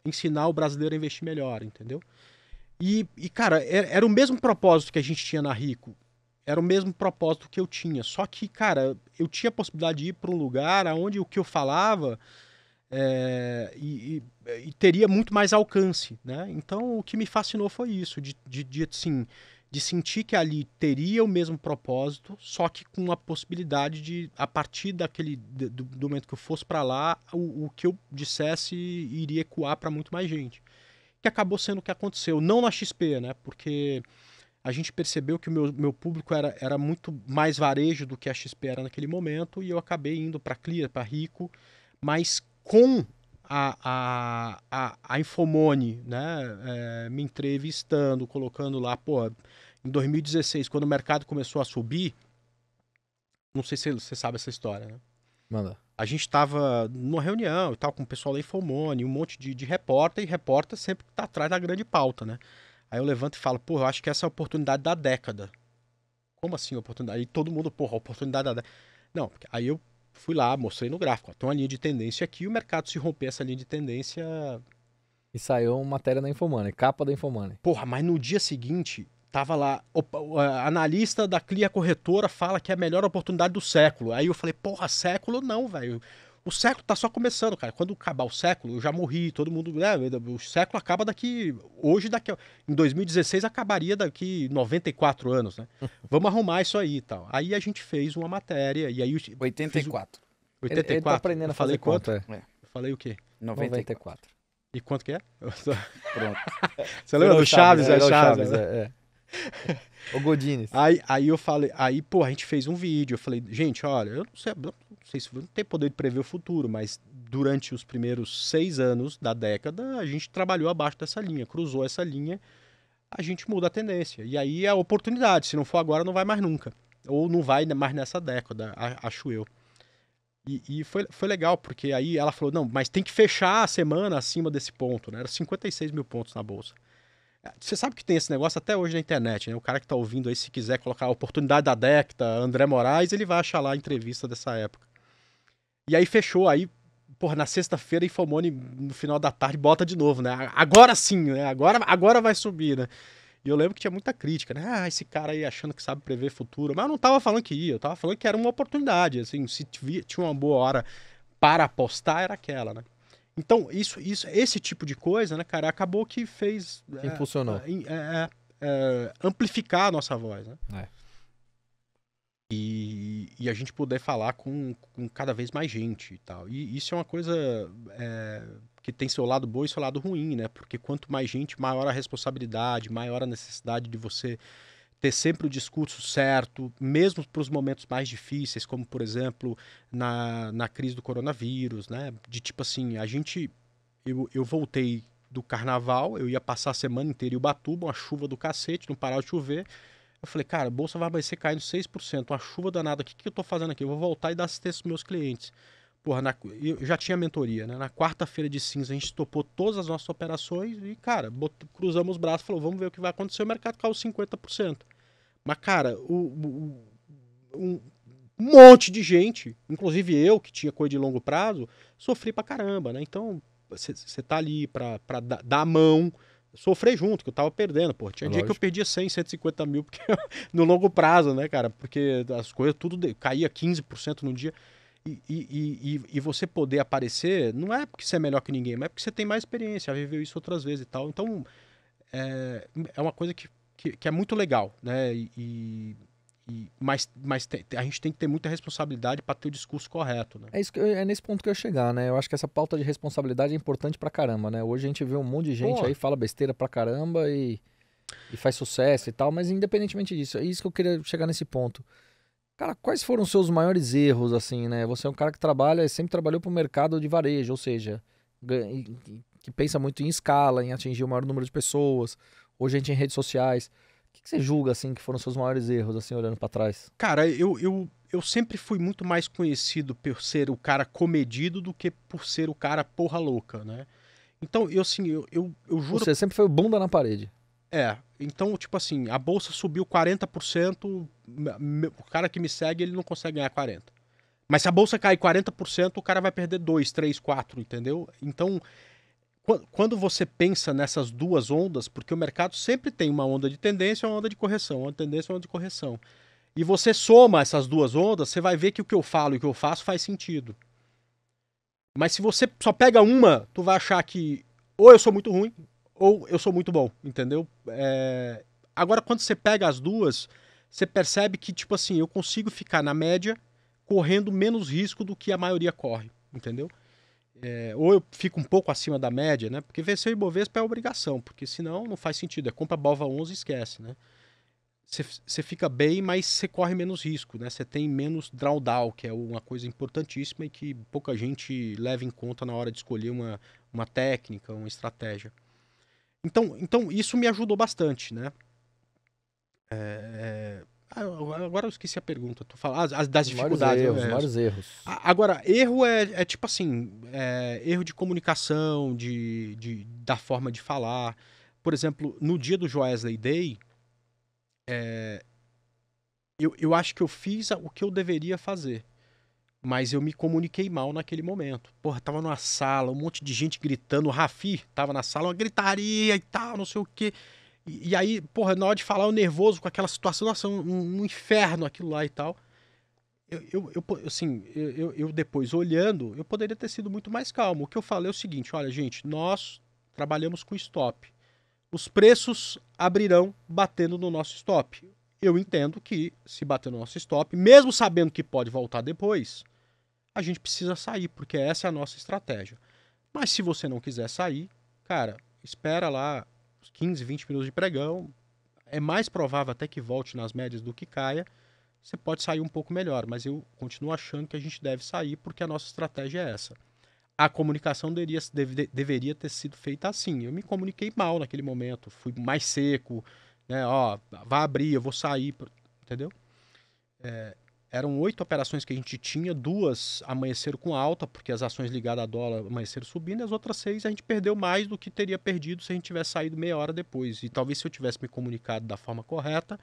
ensinar o brasileiro a investir melhor, entendeu? Cara, era o mesmo propósito que a gente tinha na Rico. Era o mesmo propósito que eu tinha. Só que, cara, eu tinha a possibilidade de ir para um lugar onde o que eu falava e teria muito mais alcance, né? Então, o que me fascinou foi isso, de sentir que ali teria o mesmo propósito, só que com a possibilidade de, a partir do momento que eu fosse para lá, o que eu dissesse iria ecoar para muito mais gente. Que acabou sendo o que aconteceu, não na XP, né? Porque a gente percebeu que o meu público era muito mais varejo do que a XP era naquele momento, e eu acabei indo para Clear, para Rico, mas com a Infomone, né, me entrevistando, colocando lá, pô, em 2016, quando o mercado começou a subir, não sei se você sabe essa história, né? Manda. A gente estava numa reunião e tal, com o pessoal da Infomone, um monte de repórter, e repórter sempre tá atrás da grande pauta, né? Aí eu levanto e falo, pô, eu acho que essa é a oportunidade da década. Como assim oportunidade? Aí todo mundo, porra, a oportunidade da década. Não, aí eu fui lá, mostrei no gráfico, ó, tem uma linha de tendência aqui, o mercado se romper essa linha de tendência... E saiu uma matéria da Infomoney, capa da Infomoney. Porra, mas no dia seguinte, tava lá, o analista da Clear Corretora fala que é a melhor oportunidade do século. Aí eu falei, porra, século não, velho. O século tá só começando, cara. Quando acabar o século, eu já morri, todo mundo... né, o século acaba em 2016 acabaria daqui 94 anos, né? Vamos arrumar isso aí e tal. Aí a gente fez uma matéria, e aí... 84. 84? Ele tá aprendendo a fazer quanto? conta. Eu falei o quê? 94. E quanto que é? Pronto. Você lembra do Chaves? Chaves, né? O Godines. Aí eu falei, pô, a gente fez um vídeo, eu falei, gente, olha, eu não sei se não tem poder de prever o futuro, mas durante os primeiros 6 anos da década, a gente trabalhou abaixo dessa linha, cruzou essa linha, a gente muda a tendência. E aí é a oportunidade, se não for agora, não vai mais nunca. Ou não vai mais nessa década, acho eu. E foi legal, porque aí ela falou, não, mas tem que fechar a semana acima desse ponto, né? Era 56 mil pontos na bolsa. Você sabe que tem esse negócio até hoje na internet, né? O cara que tá ouvindo aí, se quiser colocar a oportunidade da década, André Moraes, ele vai achar lá a entrevista dessa época. E aí fechou, aí, porra, na sexta-feira, Infomone, no final da tarde, bota de novo, né? Agora sim, né? Agora vai subir, né? E eu lembro que tinha muita crítica, né? Ah, esse cara aí achando que sabe prever futuro. Mas eu não tava falando que ia, eu tava falando que era uma oportunidade. Assim, se tinha uma boa hora para apostar, era aquela, né? Então, esse tipo de coisa, né, cara, acabou que fez Impulsionou. amplificar a nossa voz, né? É. E a gente poder falar com cada vez mais gente e tal. E isso é uma coisa que tem seu lado bom e seu lado ruim, né? Porque quanto mais gente, maior a responsabilidade, maior a necessidade de você ter sempre o discurso certo, mesmo para os momentos mais difíceis, como, por exemplo, na crise do coronavírus, né? De tipo assim, eu voltei do carnaval, eu ia passar a semana inteira em Ubatuba, uma chuva do cacete, não parava de chover. Eu falei, cara, a bolsa vai amanhecer caindo 6%, uma chuva danada, o que eu tô fazendo aqui? Eu vou voltar e dar assistência aos meus clientes. Porra, eu já tinha mentoria, né? Na quarta-feira de cinza a gente topou todas as nossas operações e, cara, cruzamos os braços e falou, vamos ver o que vai acontecer. O mercado caiu 50%. Mas, cara, um monte de gente, inclusive eu, que tinha coisa de longo prazo, sofri pra caramba, né? Então, você tá ali pra dar a mão, sofrer junto, que eu tava perdendo, pô. Tinha dia que eu perdia 100, 150 mil porque no longo prazo, né, cara? Porque as coisas tudo caía 15% no dia. E você poder aparecer, não é porque você é melhor que ninguém, mas é porque você tem mais experiência, já viveu isso outras vezes e tal. Então, é uma coisa que é muito legal, né? Mas a gente tem que ter muita responsabilidade para ter o discurso correto, né? É nesse ponto que eu ia chegar, né? Eu acho que essa pauta de responsabilidade é importante pra caramba, né? Hoje a gente vê um monte de gente aí fala besteira pra caramba e faz sucesso e tal, mas independentemente disso, é isso que eu queria chegar nesse ponto. Cara, quais foram os seus maiores erros, assim, né? Você é um cara que sempre trabalhou pro mercado de varejo, ou seja, que pensa muito em escala, em atingir o maior número de pessoas, ou gente em redes sociais. O que você julga, assim, que foram os seus maiores erros, assim, olhando pra trás? Cara, eu sempre fui muito mais conhecido por ser o cara comedido do que por ser o cara porra louca, né? Então, assim, eu juro... Você sempre foi o bunda na parede. Então, tipo assim, a bolsa subiu 40%, o cara que me segue, ele não consegue ganhar 40%. Mas se a bolsa cair 40%, o cara vai perder 2, 3, 4, entendeu? Então, quando você pensa nessas duas ondas, porque o mercado sempre tem uma onda de tendência e uma onda de correção, uma tendência e uma onda de correção. E você soma essas duas ondas, você vai ver que o que eu falo e o que eu faço faz sentido. Mas se você só pega uma, tu vai achar que ou eu sou muito ruim, ou eu sou muito bom, entendeu? Agora, quando você pega as duas, você percebe que, tipo assim, eu consigo ficar na média correndo menos risco do que a maioria corre, entendeu? Ou eu fico um pouco acima da média, né? Porque vencer o Ibovespa é obrigação, porque senão não faz sentido. Compra Bova 11 e esquece, né? Você fica bem, mas você corre menos risco, né? Você tem menos drawdown, que é uma coisa importantíssima e que pouca gente leva em conta na hora de escolher uma técnica, uma estratégia. Então isso me ajudou bastante, né? Agora eu esqueci a pergunta. Tu fala das dificuldades. Os maiores erros. Agora, erro é tipo assim, erro de comunicação, da forma de falar. Por exemplo, no dia do Joesley Day, eu acho que eu fiz o que eu deveria fazer. Mas eu me comuniquei mal naquele momento. Porra, tava numa sala, um monte de gente gritando. O Rafi tava na sala, uma gritaria e tal, não sei o quê. E aí, porra, na hora de falar, eu nervoso com aquela situação, nossa, um inferno aquilo lá e tal. Eu depois olhando, eu poderia ter sido muito mais calmo. O que eu falei é o seguinte: olha, gente, nós trabalhamos com stop. Os preços abrirão batendo no nosso stop. Eu entendo que se bater no nosso stop, mesmo sabendo que pode voltar depois, a gente precisa sair, porque essa é a nossa estratégia. Mas se você não quiser sair, cara, espera lá uns 15, 20 minutos de pregão. É mais provável até que volte nas médias do que caia. Você pode sair um pouco melhor, mas eu continuo achando que a gente deve sair porque a nossa estratégia é essa. A comunicação deveria ter sido feita assim. Eu me comuniquei mal naquele momento, fui mais seco, né? Ó, vai abrir, eu vou sair, entendeu? Eram 8 operações que a gente tinha, 2 amanheceram com alta, porque as ações ligadas a dólar amanheceram subindo, e as outras 6 a gente perdeu mais do que teria perdido se a gente tivesse saído meia hora depois. E talvez se eu tivesse me comunicado da forma correta,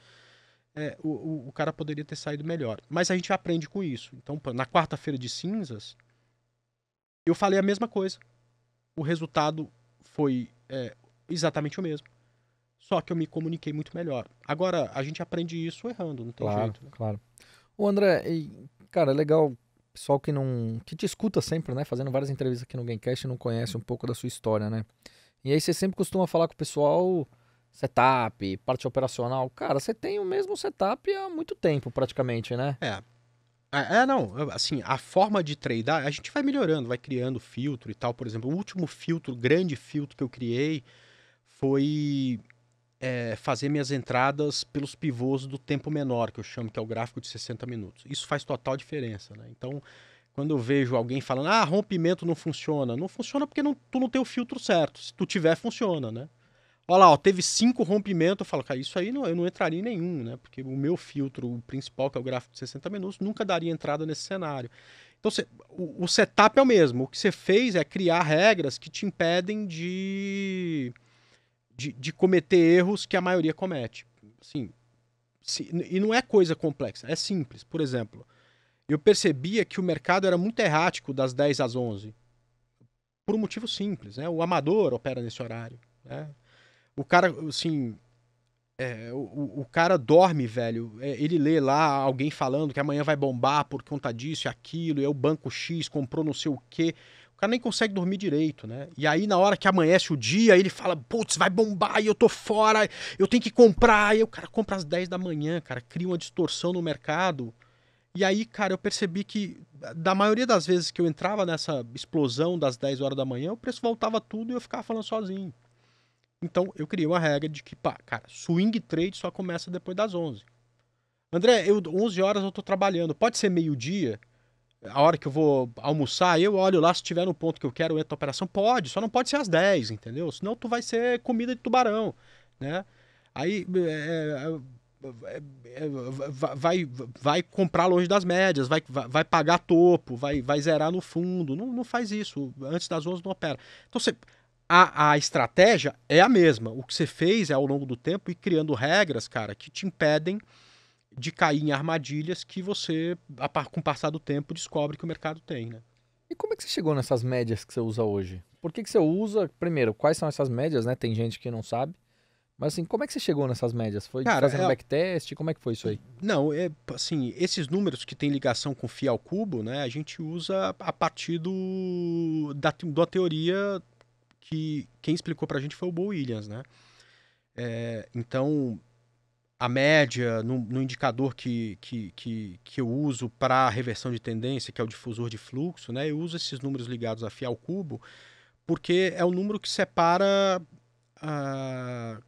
o cara poderia ter saído melhor. Mas a gente aprende com isso. Então, na quarta-feira de cinzas, eu falei a mesma coisa. O resultado foi exatamente o mesmo. só que eu me comuniquei muito melhor. Agora, a gente aprende isso errando, não tem Claro, jeito. Né? claro. Ô André, cara, é legal, pessoal que te escuta sempre, né? Fazendo várias entrevistas aqui no Gamecast e não conhece um pouco da sua história, né? E aí você sempre costuma falar com o pessoal setup, parte operacional. Cara, você tem o mesmo setup há muito tempo, praticamente, né? Não, assim, a forma de tradar, a gente vai melhorando, vai criando filtro e tal. Por exemplo, o último filtro, grande filtro que eu criei foi fazer minhas entradas pelos pivôs do tempo menor, que eu chamo, que é o gráfico de 60 minutos. Isso faz total diferença, né? Então, quando eu vejo alguém falando, rompimento não funciona porque tu não tem o filtro certo. Se tu tiver, funciona, né? Olha lá, teve 5 rompimentos, eu falo, cara, isso aí eu não entraria em nenhum, né? Porque o meu filtro principal, que é o gráfico de 60 minutos, nunca daria entrada nesse cenário. Então, o setup é o mesmo. O que você fez é criar regras que te impedem de cometer erros que a maioria comete. Assim, e não é coisa complexa, é simples. Por exemplo, eu percebia que o mercado era muito errático das 10 às 11. Por um motivo simples, né? O amador opera nesse horário, né? O cara, assim, o cara dorme, velho. Ele lê lá alguém falando que amanhã vai bombar por conta disso e aquilo, e o banco X comprou não sei o quê. O cara nem consegue dormir direito, né? E aí, na hora que amanhece o dia, ele fala, putz, vai bombar e eu tô fora, eu tenho que comprar. E aí o cara compra às 10 da manhã, cara, cria uma distorção no mercado. E aí, cara, eu percebi que, da maioria das vezes que eu entrava nessa explosão das 10 horas da manhã, o preço voltava tudo e eu ficava falando sozinho. Então, eu criei uma regra de que, cara, swing trade só começa depois das 11. André, 11 horas eu tô trabalhando. Pode ser meio-dia? A hora que eu vou almoçar, eu olho lá, se tiver no ponto que eu quero, eu entro na operação. Pode, só não pode ser às 10, entendeu? Senão tu vai ser comida de tubarão, né? Aí vai comprar longe das médias, vai pagar topo, vai zerar no fundo. Não faz isso. Antes das 11 não opera. Então, a estratégia é a mesma. O que você fez é, ao longo do tempo, ir criando regras, cara, que te impedem de cair em armadilhas que você, com o passar do tempo, descobre que o mercado tem, né? E como é que você chegou nessas médias que você usa hoje? Por que você usa? Primeiro, quais são essas médias, né? Tem gente que não sabe. Mas assim, como é que você chegou nessas médias? Foi Cara, fazendo backtest? Como é que foi isso aí? Não, assim, esses números que tem ligação com φ ao cubo, né? A gente usa a partir da teoria que quem explicou pra gente foi o Bo Williams, né? Então, a média no indicador que eu uso para reversão de tendência, que é o difusor de fluxo, né? Eu uso esses números ligados a φ ao cubo, porque é o número que separa...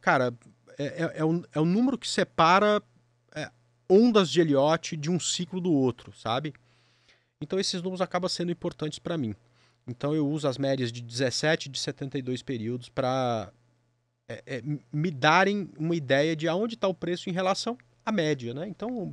cara, é o número que separa ondas de Elliott de um ciclo do outro, sabe? Então, esses números acabam sendo importantes para mim. Então, eu uso as médias de 17 e de 72 períodos para me darem uma ideia de aonde está o preço em relação à média, né? Então,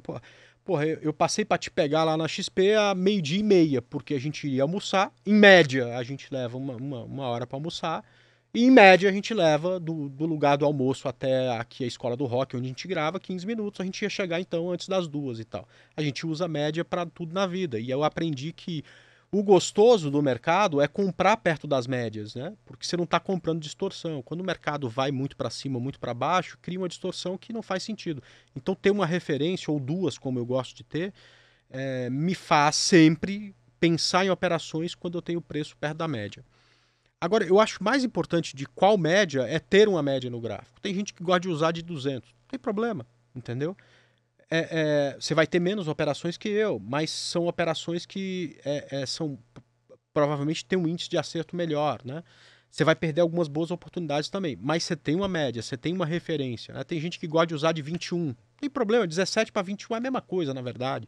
porra, eu passei para te pegar lá na XP a 12:30, porque a gente ia almoçar. Em média, a gente leva uma hora para almoçar. E, em média, a gente leva do lugar do almoço até aqui a escola do rock, onde a gente grava, 15 minutos. A gente ia chegar, então, antes das 2 e tal. A gente usa a média para tudo na vida. E eu aprendi que o gostoso do mercado é comprar perto das médias, né? Porque você não está comprando distorção. Quando o mercado vai muito para cima, muito para baixo, cria uma distorção que não faz sentido. Então, ter uma referência, ou duas, como eu gosto de ter, me faz sempre pensar em operações quando eu tenho o preço perto da média. Agora, eu acho mais importante de qual média é ter uma média no gráfico. Tem gente que gosta de usar de 200. Não tem problema, entendeu? Você vai ter menos operações que eu, mas são operações que provavelmente tem um índice de acerto melhor, né? Você vai perder algumas boas oportunidades também, mas você tem uma média, você tem uma referência, né? Tem gente que gosta de usar de 21. Não tem problema, 17 para 21 é a mesma coisa, na verdade.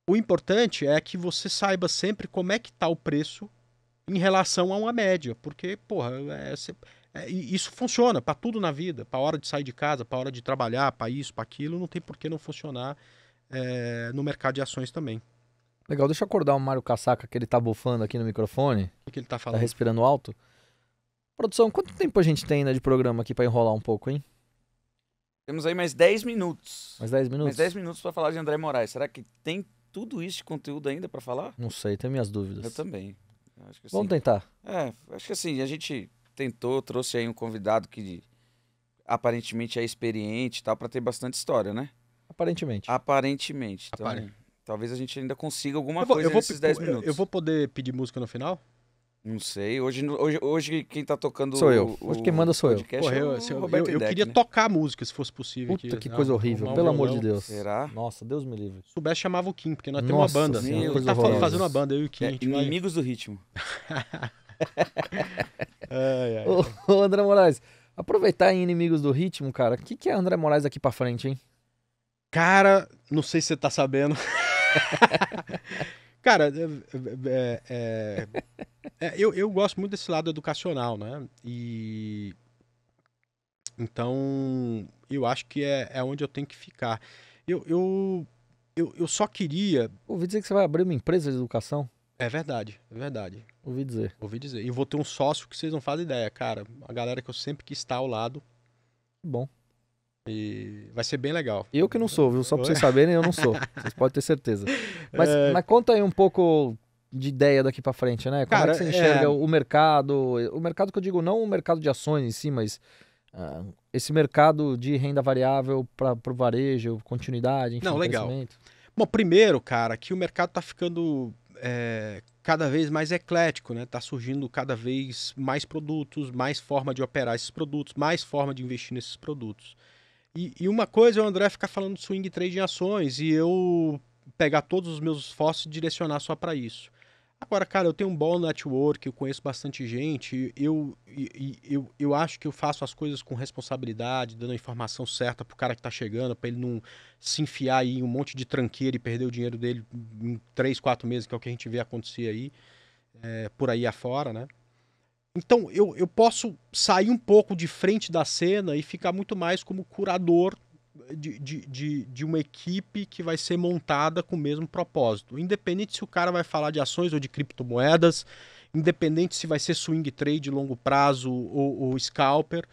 O importante é que você saiba sempre como é que está o preço em relação a uma média, porque, porra, isso funciona para tudo na vida, para a hora de sair de casa, para a hora de trabalhar, para isso, para aquilo, não tem por que não funcionar no mercado de ações também. Legal, deixa eu acordar o Mário Casaca, que ele tá bufando aqui no microfone, O que ele tá tá falando? respirando alto. Produção, quanto tempo a gente tem ainda de programa aqui pra enrolar um pouco, hein? Temos aí mais 10 minutos. Mais 10 minutos? Mais 10 minutos pra falar de André Moraes. Será que tem tudo isso de conteúdo ainda pra falar? Não sei, tenho minhas dúvidas. Eu também. Acho que Vamos sim. tentar. Acho que assim, a gente tentou, trouxe aí um convidado que aparentemente é experiente e tal, pra ter bastante história, né? Aparentemente. Aparentemente. Então, Apare- talvez a gente ainda consiga alguma Eu vou, coisa nesses 10 minutos. eu vou poder pedir música no final? Não sei. Hoje quem tá tocando Sou eu. Hoje quem manda sou eu. podcast Porra, é o eu Roberto Indec, queria né? tocar a música, se fosse possível. Puta, que aqui, coisa né? horrível. Arrumar um Pelo amor de violão. Deus. Será? Nossa, Deus me livre. Se soubesse, chamava o Kim, porque nós temos uma Nossa banda. Senhora, Ele coisa tá horrorosa. fazendo uma banda, eu e o Kim. É, a gente vai... inimigos do ritmo. Ai, ai. Ô, André Moraes, aproveitar em Inimigos do Ritmo, cara, o que é André Moraes daqui pra frente, hein? Cara, não sei se você tá sabendo. Cara, eu gosto muito desse lado educacional, né? E então eu acho que é onde eu tenho que ficar. Eu só queria. Ouvi dizer que você vai abrir uma empresa de educação. É verdade, é verdade. Ouvi dizer. Ouvi dizer. E vou ter um sócio que vocês não fazem ideia, cara. A galera que eu sempre quis estar ao lado. Bom. E vai ser bem legal. Eu que não sou, viu? Só pra Oi? vocês saberem, eu não sou. Vocês podem ter certeza. Mas, É. mas conta aí um pouco de ideia daqui pra frente, né? Como Cara, é que você enxerga o mercado? O mercado que eu digo, não o mercado de ações em si, mas esse mercado de renda variável para o varejo, continuidade, enfim, Não, legal. crescimento. Bom, primeiro, cara, que o mercado tá ficando cada vez mais eclético, né? Tá surgindo cada vez mais produtos, mais forma de operar esses produtos, mais forma de investir nesses produtos. E uma coisa é o André ficar falando de swing trade em ações e eu pegar todos os meus esforços e direcionar só para isso. Agora, cara, eu tenho um bom network, eu conheço bastante gente, eu acho que eu faço as coisas com responsabilidade, dando a informação certa pro cara que tá chegando, para ele não se enfiar aí em um monte de tranqueira e perder o dinheiro dele em 3, 4 meses, que é o que a gente vê acontecer aí, por aí afora, né? Então, eu posso sair um pouco de frente da cena e ficar muito mais como curador de uma equipe que vai ser montada com o mesmo propósito. Independente se o cara vai falar de ações ou de criptomoedas, independente se vai ser swing trade, longo prazo ou scalper.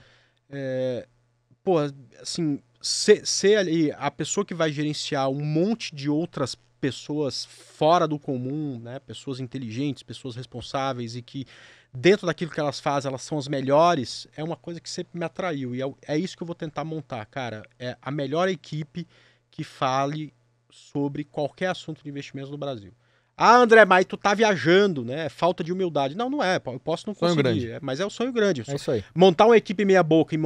Assim, ser ali a pessoa que vai gerenciar um monte de outras pessoas fora do comum, né? Pessoas inteligentes, pessoas responsáveis e que dentro daquilo que elas fazem, elas são as melhores, é uma coisa que sempre me atraiu. E é isso que eu vou tentar montar, cara. É a melhor equipe que fale sobre qualquer assunto de investimentos no Brasil. Ah, André, mas tu tá viajando, né? Falta de humildade. Não, não é. Eu posso não Sonho conseguir. grande. Mas é o sonho grande. É isso aí. Montar uma equipe meia boca e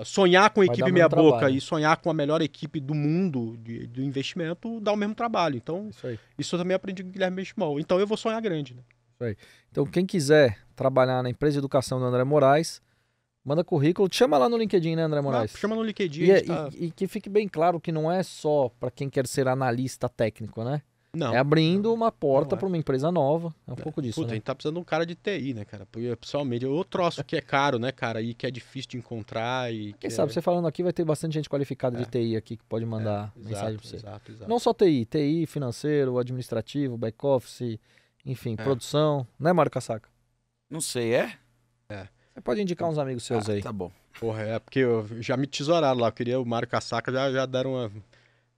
sonhar com a Vai dar equipe o meia mesmo boca trabalho. e sonhar com a melhor equipe do mundo do investimento dá o mesmo trabalho. Então, Isso aí. isso eu também aprendi com o Guilherme Benchimol. Então eu vou sonhar grande, né? Então, quem quiser trabalhar na empresa de educação do André Moraes, manda currículo, te chama lá no LinkedIn, né, André Moraes? Chama no LinkedIn. E, a gente tá... e que fique bem claro que não é só para quem quer ser analista técnico, né? Não. É abrindo uma porta Não é. para uma empresa nova. É um pouco disso, Puta, a né? gente tá precisando de um cara de TI, né, cara? Porque, pessoalmente, é outro troço que é caro, né, cara? E que é difícil de encontrar e Quem que sabe, você falando aqui, vai ter bastante gente qualificada de TI aqui que pode mandar mensagem para você. Exato. Não só TI financeiro, administrativo, back-office, enfim, produção. Né, Mário Casaca? Não sei, é? Você pode indicar uns amigos seus aí. Tá bom. Porra, porque já me tesouraram lá. Eu queria o Mário Casaca, já deram uma...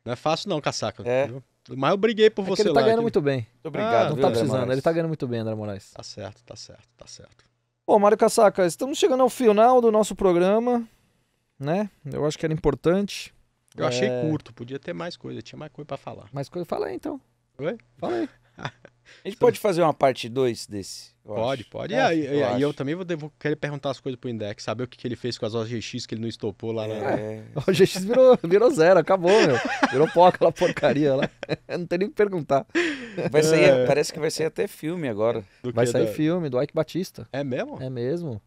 Não é fácil não, Casaca. É. Viu? Mas eu briguei por É que você ele lá. tá ganhando que- muito bem. Muito obrigado. Não viu, tá André precisando, Moraes? ele tá ganhando muito bem, André Moraes. Tá certo. Bom, Mário Casaca, estamos chegando ao final do nosso programa, né? Eu acho que era importante. Eu achei curto, podia ter mais coisa, tinha mais coisa pra falar. Mais coisa, fala aí então. Oi? Fala aí. A gente pode fazer uma parte 2 desse? eu Pode, acho. pode. É, E aí eu acho. também vou querer perguntar as coisas pro Index, saber o que ele fez com as OGX que ele não estopou lá na... É. O GX virou zero, acabou, meu. Virou pó aquela porcaria lá. Não tem nem o que perguntar. Vai sair, parece que vai sair até filme agora. do Vai que sair da- filme do Ike Batista. É mesmo? É mesmo.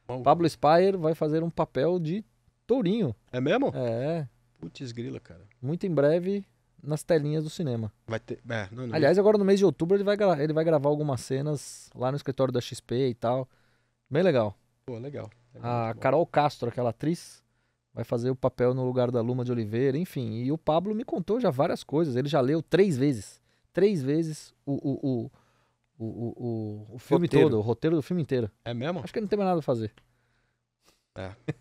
Bom, Pablo Spire vai fazer um papel de tourinho. É mesmo? É, Putz grila, cara. muito em breve nas telinhas do cinema. Vai ter... não. Aliás, agora no mês de outubro ele vai gravar algumas cenas lá no escritório da XP e tal. Bem legal. Pô, legal. A Muito bom. Carol Castro, aquela atriz, vai fazer o papel no lugar da Luma de Oliveira, enfim. E o Pablo me contou já várias coisas. Ele já leu 3 vezes. 3 vezes o filme Roteiro. todo, o roteiro do filme inteiro. É mesmo? Acho que ele não tem mais nada a fazer.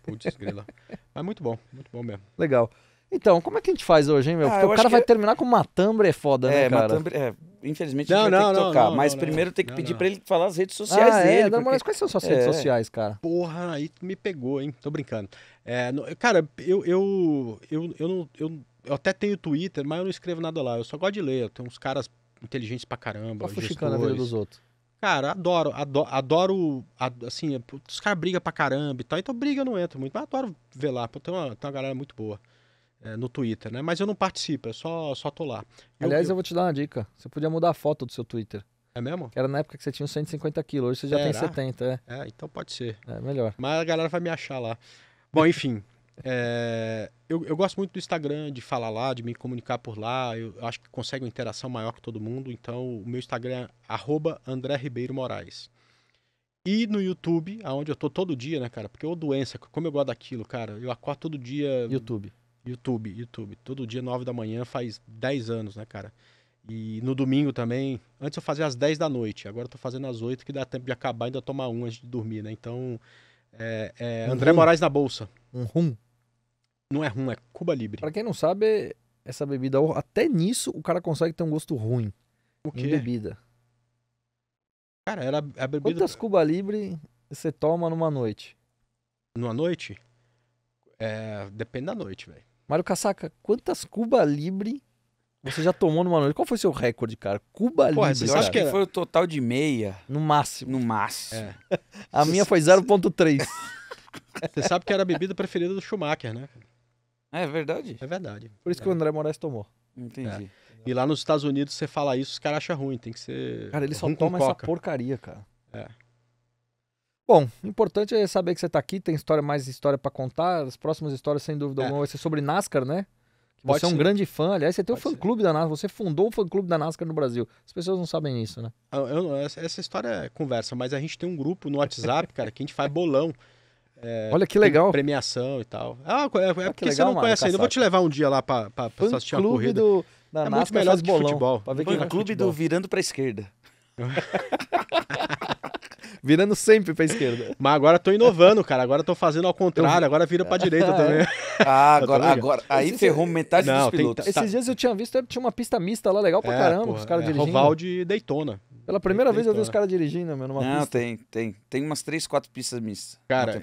Putz grila. Mas muito bom mesmo. Legal. Então, como é que a gente faz hoje, hein, meu? Porque eu o acho cara que vai terminar com uma Matambre é foda, né, cara? Infelizmente a gente vai ter que tocar. Mas primeiro tem que pedir pra ele falar as redes sociais dele. André Moraes, quais são suas redes sociais, cara? Porra, aí tu me pegou, hein? Tô brincando. Cara, eu até tenho Twitter, mas eu não escrevo nada lá. Eu só gosto de ler. Eu tenho uns caras inteligentes pra caramba, Tá fuxicando a vida dos outros. Cara, adoro, assim, os caras brigam pra caramba e tal, então briga eu não entro muito, mas adoro ver lá, tem uma galera muito boa no Twitter, né? Mas eu não participo, eu só tô lá. Aliás, eu vou te dar uma dica, você podia mudar a foto do seu Twitter. É mesmo? Que era na época que você tinha uns 150 quilos, hoje você já tem 70, então pode ser. É, melhor. Mas a galera vai me achar lá. Bom, enfim, eu gosto muito do Instagram, de falar lá, de me comunicar por lá. Eu acho que consegue uma interação maior com todo mundo. Então, o meu Instagram é @AndréRibeiroMoraes. E no YouTube, aonde eu tô todo dia, né, cara? Porque doença, como eu gosto daquilo, cara. Eu acordo todo dia... YouTube. Todo dia, 9 da manhã, faz 10 anos, né, cara? E no domingo também. Antes eu fazia às 10 da noite. Agora eu tô fazendo às 8, que dá tempo de acabar e ainda tomar um antes de dormir, né? Então... André Moraes na bolsa. Um rum? Não é rum, é Cuba Libre. Pra quem não sabe, essa bebida, até nisso, o cara consegue ter um gosto ruim. O quê? Em bebida. Cara, era a bebida... Quantas Cuba Libre você toma numa noite? Numa noite? Depende da noite, velho. Mário Casaca, quantas Cuba Libre você já tomou numa noite? Qual foi o seu recorde, cara? Cuba Libre. Eu acho que foi o total de meia. No máximo. A minha foi 0,3. Você sabe que era a bebida preferida do Schumacher, né? É verdade? É verdade. Por isso que o André Moraes tomou. Entendi. E lá nos Estados Unidos, você fala isso, os caras acham ruim. Tem que ser... Cara, ele só toma essa porcaria, cara. É. Bom, o importante é saber que você tá aqui, tem mais história pra contar. As próximas histórias, sem dúvida alguma, vai ser sobre NASCAR, né? Você é um grande fã. Aliás, você tem o fã-clube da NASCAR. Você fundou o fã-clube da NASCAR no Brasil. As pessoas não sabem isso, né? Essa história é conversa, mas a gente tem um grupo no WhatsApp, cara, que a gente faz bolão. Olha que legal. Premiação e tal. Porque legal, você não conhece ainda. Eu vou te levar um dia lá pra assistir uma corrida. Da NASCAR muito melhor do que bolão, futebol. Fã-clube do Virando pra Esquerda. Virando sempre pra esquerda. Mas agora tô inovando, cara. Agora tô fazendo ao contrário. Agora vira pra direita também. Agora. Aí ferrou metade dos pilotos. Esses dias eu tinha visto, tinha uma pista mista lá legal pra caramba, os caras dirigindo. Oval de Daytona. Pela primeira vez eu vi os caras dirigindo, meu, numa pista. Tem umas 3, 4 pistas mistas. Cara,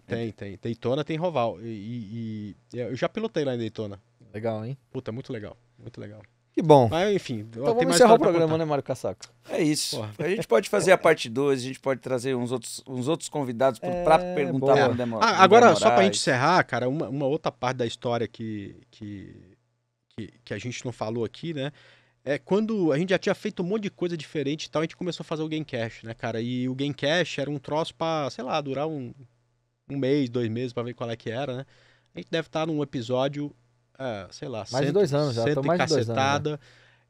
tem. Daytona tem Roval. E eu já pilotei lá em Daytona. Legal, hein? Puta, muito legal. Muito legal. Que bom. Mas, enfim. Então vamos encerrar o programa, né, Mário Casaca? É isso. Porra. A gente pode fazer a parte 2, a gente pode trazer uns outros convidados pra perguntar pra André Moraes. Agora, só pra gente encerrar, cara, uma outra parte da história que a gente não falou aqui, né? É quando a gente já tinha feito um monte de coisa diferente e tal, a gente começou a fazer o Gamecast, né, cara? E o Gamecast era um troço pra, sei lá, durar um mês, 2 meses pra ver qual é que era, né? A gente deve estar num episódio... sei lá, mais de 2 anos já, tô mais de 2 anos. Né?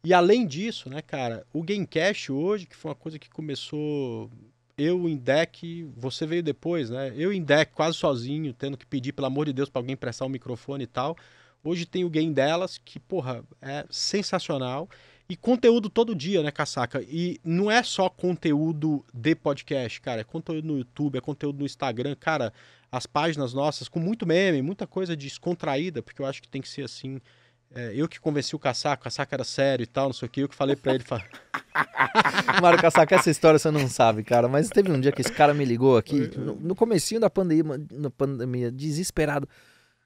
E além disso, né, cara, o Gamecast hoje, que foi uma coisa que começou eu em deck, você veio depois, né? Eu em deck quase sozinho, tendo que pedir, pelo amor de Deus, pra alguém prestar um microfone e tal. Hoje tem o Game Delas, que, porra, é sensacional. E conteúdo todo dia, né, Casaca? E não é só conteúdo de podcast, cara. É conteúdo no YouTube, é conteúdo no Instagram. Cara, as páginas nossas com muito meme, muita coisa descontraída, porque eu acho que tem que ser assim. Eu que convenci o Casaca era sério e tal, não sei o que, eu que falei pra ele. Mário Casaca, essa história você não sabe, cara, mas teve um dia que esse cara me ligou aqui, no comecinho da pandemia, desesperado.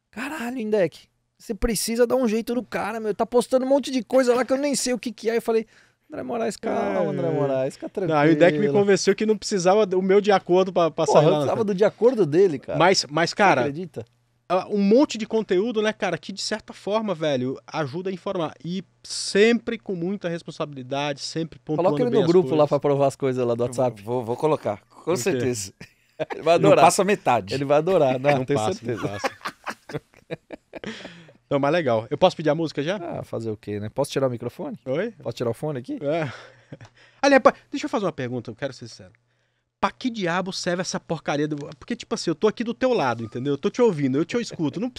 Caralho, Indec, você precisa dar um jeito no cara, meu, tá postando um monte de coisa lá que eu nem sei o que é. Eu falei, André Moraes, calma, André Moraes, fica tranquilo. Não, o Indec me convenceu que não precisava do meu de acordo pra sair lá. Eu precisava do de acordo dele, cara. Mas cara... Você acredita? Um monte de conteúdo, né, cara, que de certa forma, velho, ajuda a informar. E sempre com muita responsabilidade, sempre pontuando bem as coisas. Coloca ele no grupo lá pra provar as coisas lá do WhatsApp. Vou colocar, com certeza. Ele vai adorar. Não passa metade. Ele vai adorar, não tenho passa, certeza. Não passa. Não, mas legal. Eu posso pedir a música já? Fazer o quê, né? Posso tirar o microfone? Oi? Posso tirar o fone aqui? Aliás, deixa eu fazer uma pergunta, eu quero ser sincero. Pra que diabo serve essa porcaria? Porque, tipo assim, eu tô aqui do teu lado, entendeu? Eu tô te ouvindo, eu te escuto. Não,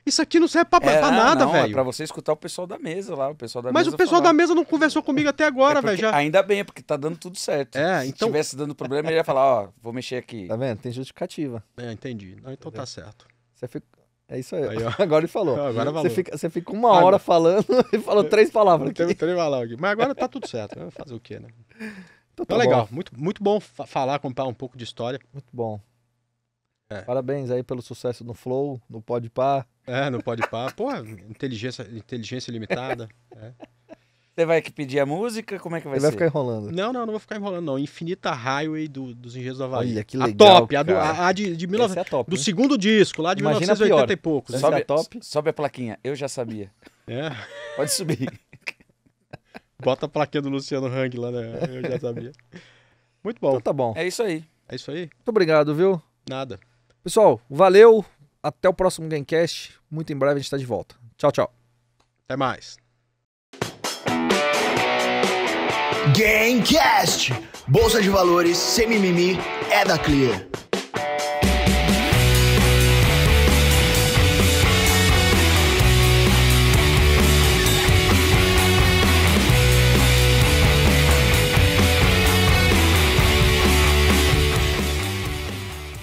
isso aqui não serve pra nada, velho. É pra você escutar o pessoal da mesa lá. Mas o pessoal da mesa não conversou comigo até agora, velho. Ainda bem, porque tá dando tudo certo. Então... Se tivesse dando problema, ele ia falar, vou mexer aqui. Tá vendo? Tem justificativa. Entendi. Não, então tá certo. Você fica... É isso aí. Aí, ó. Agora ele falou. Agora falou. Você fica uma hora falando e falou 3 palavras aqui. Teve 3 palavras aqui. Mas agora tá tudo certo. Vai fazer o quê, né? Então Então, legal. Muito bom falar, contar um pouco de história. Muito bom. É. Parabéns aí pelo sucesso no Flow, no Podpah. Não pode parar. Pô, inteligência limitada. Você vai que pedir a música? Como é que vai Ele vai ser? ficar enrolando. Não vou ficar enrolando, não. Infinita Highway dos Engenheiros do Havaí. Olha, que A legal, top, cara. a de Essa é a top, do hein? segundo disco, lá de Imagina 1980 pior. e poucos. Essa é a top. Sobe a plaquinha. Eu já sabia. É. Pode subir. Bota a plaquinha do Luciano Hang lá, né? Eu já sabia. Muito bom. Então tá bom. É isso aí. É isso aí? Muito obrigado, viu? Nada. Pessoal, valeu. Até o próximo Gamecast. Muito em breve a gente tá de volta. Tchau, tchau. Até mais. Gamecast. Bolsa de valores sem mimimi é da Clear.